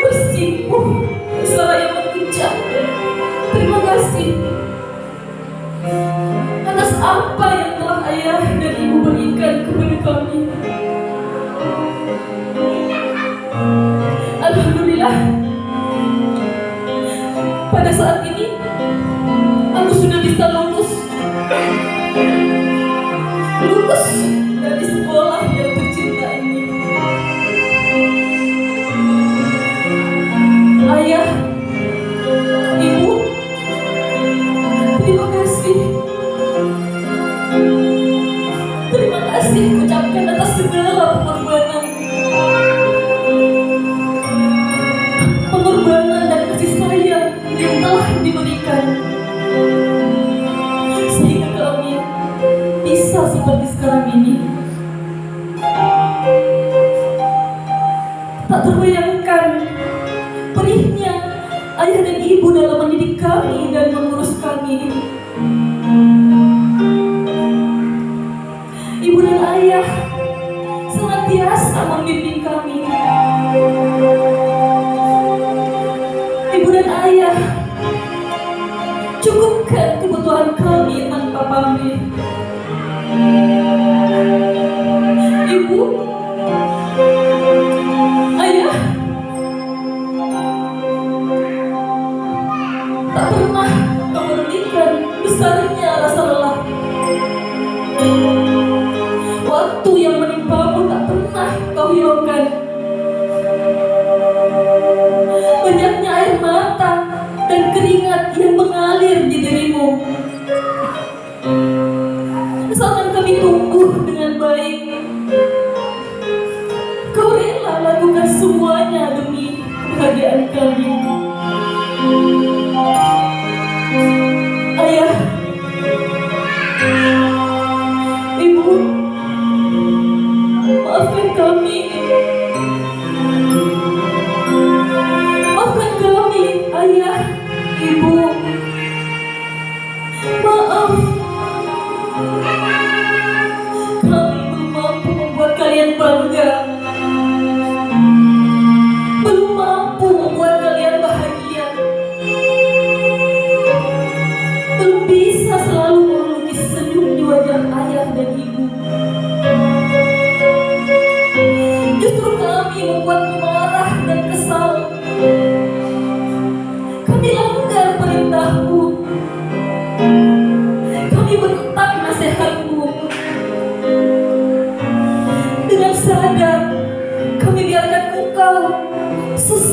Bersimpuh seraya mengucap terima kasih atas apa yang telah ayah dan ibu berikan kepada kami. Alhamdulillah, pada saat ini aku sudah bisa lulus dari sekolah yang tercinta ini. Ayah, ibu, terima kasih. Terima kasih ucapkan atas segala pengorbanan dan kasih sayang yang telah diberikan, sehingga kami bisa seperti sekarang ini. Tak terbayangkan perihnya ayah dan ibu dalam mendidik kami dan mengurus kami. Ibu dan ayah senantiasa membimbing kami. Ibu dan ayah cukupkan kebutuhan kami tanpa pamrih. Ibu, ayah,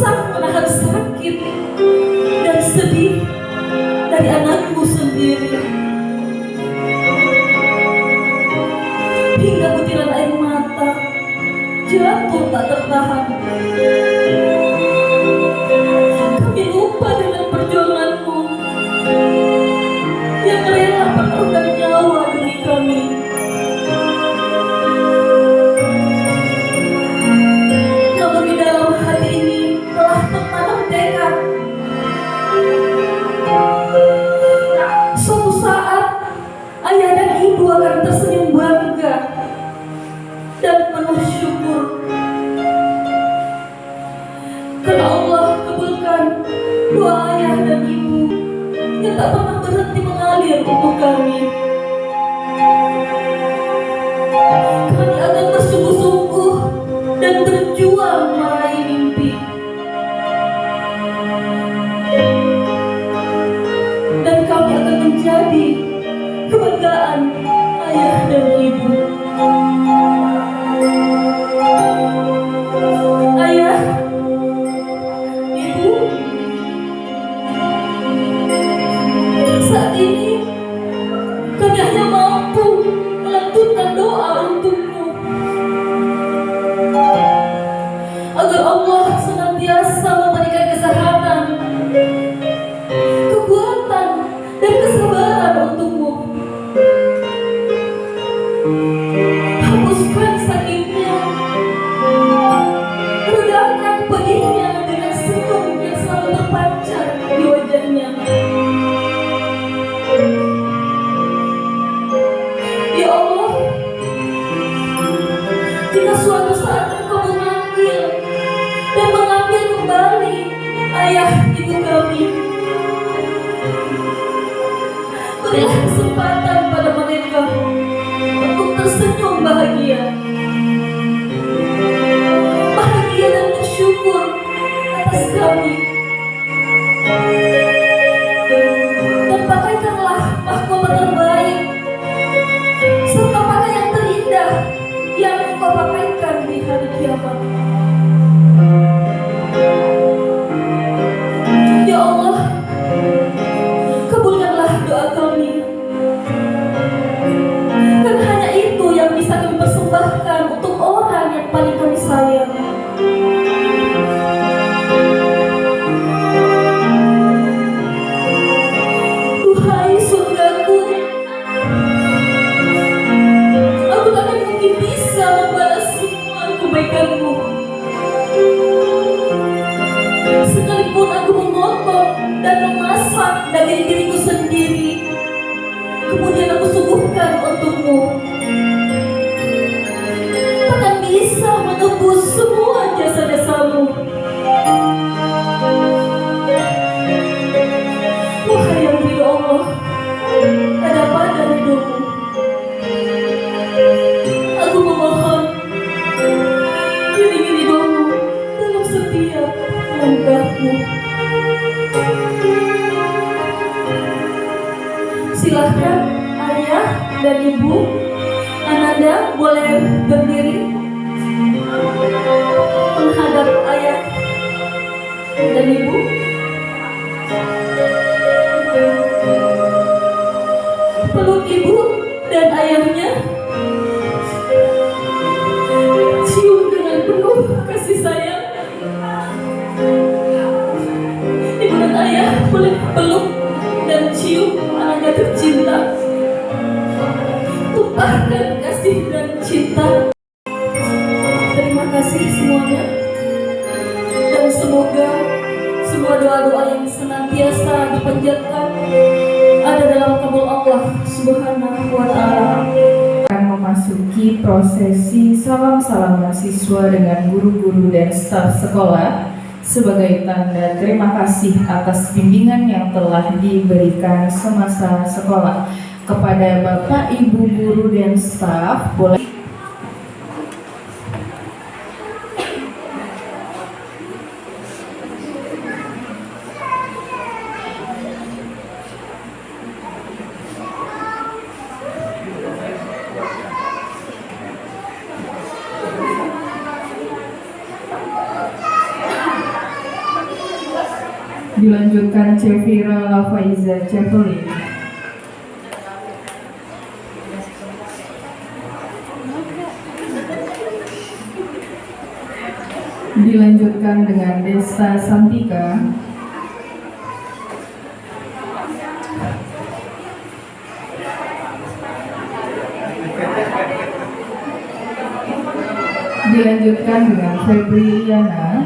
susah menahan sakit dan sedih dari anakku sendiri. Hingga butiran air mata jatuh tak tertahan. Kami lupa dengan perjuanganmu yang rela menaruhkan nyawa demi kami. Namun di dalam hati ini telah tertanam tekad, suatu saat ayah dan ibu akan tersenyum bangga dan penuh syukur karena Allah kabulkan doa ayah dan ibu yang tak pernah berhenti mengalir untuk kami. Kami akan bersungguh-sungguh dan berjuang meraih mimpi, dan kami akan menjadi kebanggaan ayah dan ibu. Ayah, ibu, saat ini kami hanya mampu melantunkan doa untukmu agar Allah senantiasa memberikan kesehatan, kekuatan, dan kesabaran untukmu. Hapuskan sakitnya, redakan pedihnya dengan senyum yang selalu terpancar di wajahnya. Ya Allah, jika suatu saat Engkau memanggil dan mengambil kembali ayah ibu kami, berilah kesempatan pada mereka untuk tersenyum bahagia dan bersyukur atas kami. Dan pakaikanlah mahkota terbaik serta pakaian terindah yang Engkau pakaikan di hari kiamat. Ya Allah, kabulkanlah doa kami, karena hanya itu yang bisa kami persembahkan untuk orang yang paling kami sayang. Duhai surgaku, aku takkan mungkin bisa membalas semua kebaikanmu, sekalipun aku memotong dan memasak daging diriku sendiri, kemudian aku suguhkan untukmu. Takkan bisa menebus semua jasa-jasamu. Wahai yang ridho Allah, ada pada ridhomu, aku memohon iringi ridhomu dalam setiap langkahmu. Silahkan ayah dan ibu, Ananda boleh berdiri menghadap ayah dan ibu. Peluk ibu dan ayahnya, cium dengan penuh kasih sayang. Ibu dan ayah boleh peluk dan cium Ananda tercinta. Tumpahkan kasih dan cinta. Terima kasih semuanya, dan semoga semua doa-doa yang senantiasa dipanjatkan ada dalam kabul Allah Subhanahu wa Ta'ala. Akan memasuki prosesi salam-salam mahasiswa dengan guru-guru dan staf sekolah sebagai tanda terima kasih atas bimbingan yang telah diberikan semasa sekolah. Kepada Bapak, Ibu guru dan staf, boleh Dilanjutkan Cevira Lafaiza Cevelin. Dilanjutkan dengan Desta Santika. Dilanjutkan dengan Febri Liana.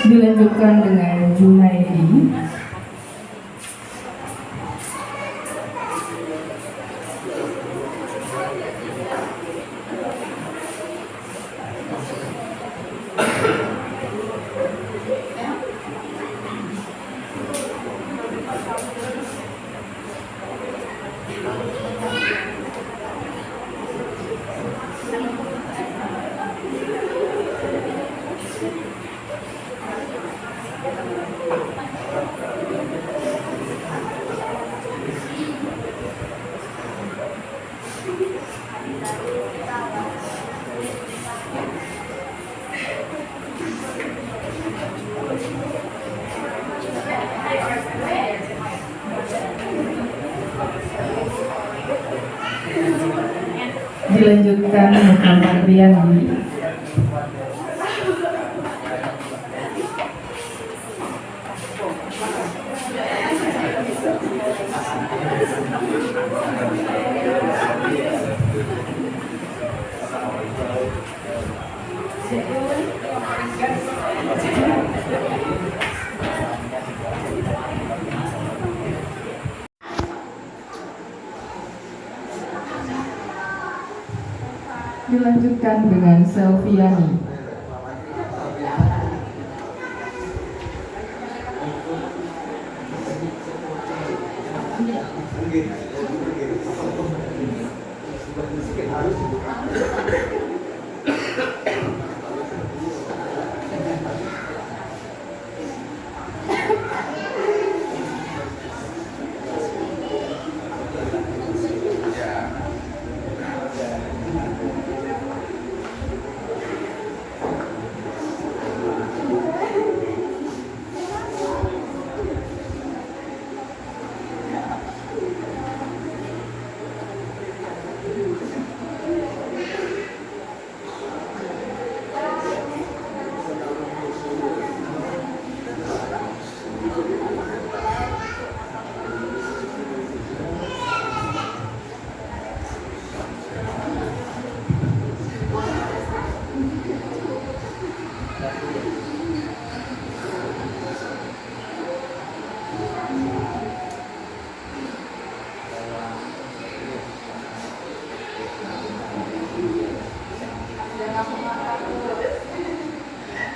Dilanjutkan dengan Junaidi. Dilanjutkan Muhammad Riyandi. Dilanjutkan dengan Selviani.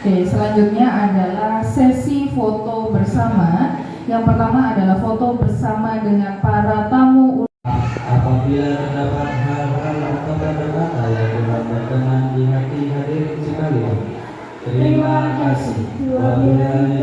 Oke, selanjutnya adalah sesi foto bersama. Yang pertama adalah foto bersama dengan para tamu. Apabila terdapat hal-hal atau kata-kata yang tidak berkenan di hati hadirin sekalian, terima kasih. Wabillahi